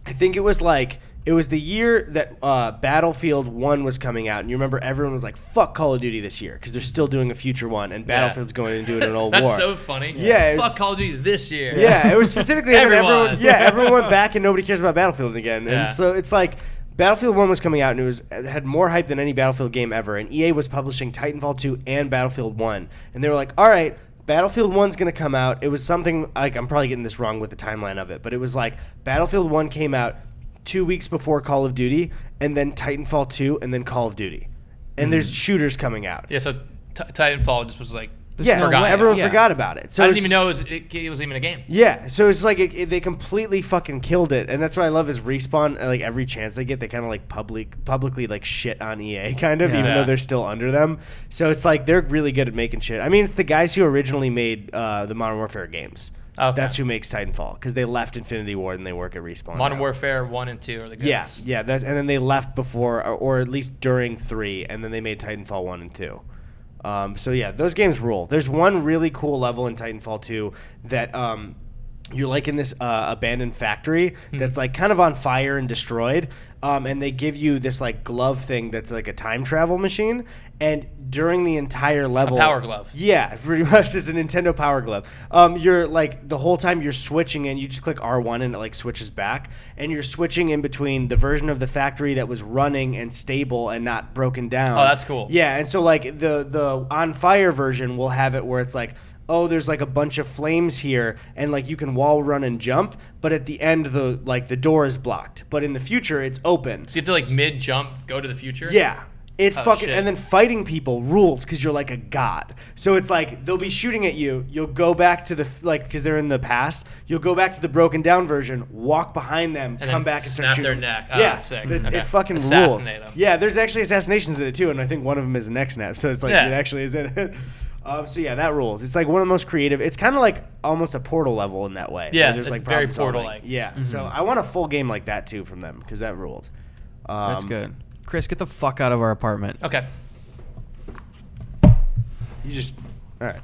I think it was the year that Battlefield 1 was coming out, and you remember everyone was like, fuck Call of Duty this year, because they're still doing a future one, and Battlefield's going to do it in old war. That's so funny. Yeah. Fuck Call of Duty this year. Yeah, it was specifically everyone. Everyone went back, and nobody cares about Battlefield again. Yeah. And so it's like, Battlefield 1 was coming out, and it had more hype than any Battlefield game ever, and EA was publishing Titanfall 2 and Battlefield 1. And they were like, all right, Battlefield 1's going to come out. It was something, like, I'm probably getting this wrong with the timeline of it, but it was like, Battlefield 1 came out 2 weeks before Call of Duty, and then Titanfall 2, and then Call of Duty. And there's shooters coming out. Yeah, so Titanfall just was like, everyone forgot about it. So I didn't even know it was even a game. Yeah, so it's like they completely fucking killed it, and that's what I love is Respawn. Like every chance they get, they kind of like publicly like shit on EA, kind of, even though they're still under them. So it's like they're really good at making shit. I mean, it's the guys who originally made the Modern Warfare games. Okay. That's who makes Titanfall, because they left Infinity Ward and they work at Respawn. Modern Warfare 1 and 2 are the goods. Yeah, and then they left before, or at least during 3, and then they made Titanfall 1 and 2. So yeah, those games rule. There's one really cool level in Titanfall 2 that you're like in this abandoned factory that's like kind of on fire and destroyed, and they give you this like glove thing that's like a time travel machine, and during the entire level, a power glove. Yeah, pretty much. It's a Nintendo Power Glove. You're like the whole time you're switching in, you just click R1 and it like switches back, and you're switching in between the version of the factory that was running and stable and not broken down. Oh, that's cool. Yeah, and so like the on fire version will have it where it's like, oh, there's like a bunch of flames here, and like you can wall run and jump, but at the end the door is blocked. But in the future, it's open. So you have to like mid jump go to the future? Yeah. Shit. And then fighting people rules because you're like a god. So it's like they'll be shooting at you. You'll go back to because they're in the past. You'll go back to the broken down version, walk behind them, and come back and start shooting. Snap their neck. Oh, yeah, that's sick. It fucking Assassinate rules. them. Yeah, there's actually assassinations in it too, and I think one of them is a neck snap. So it's like it actually is in it. So yeah, that rules. It's like one of the most creative. It's kind of like almost a Portal level in that way. Yeah, there's like very Portal-like. Yeah, so I want a full game like that too from them because that ruled. That's good. Chris, get the fuck out of our apartment. Okay. You just all right.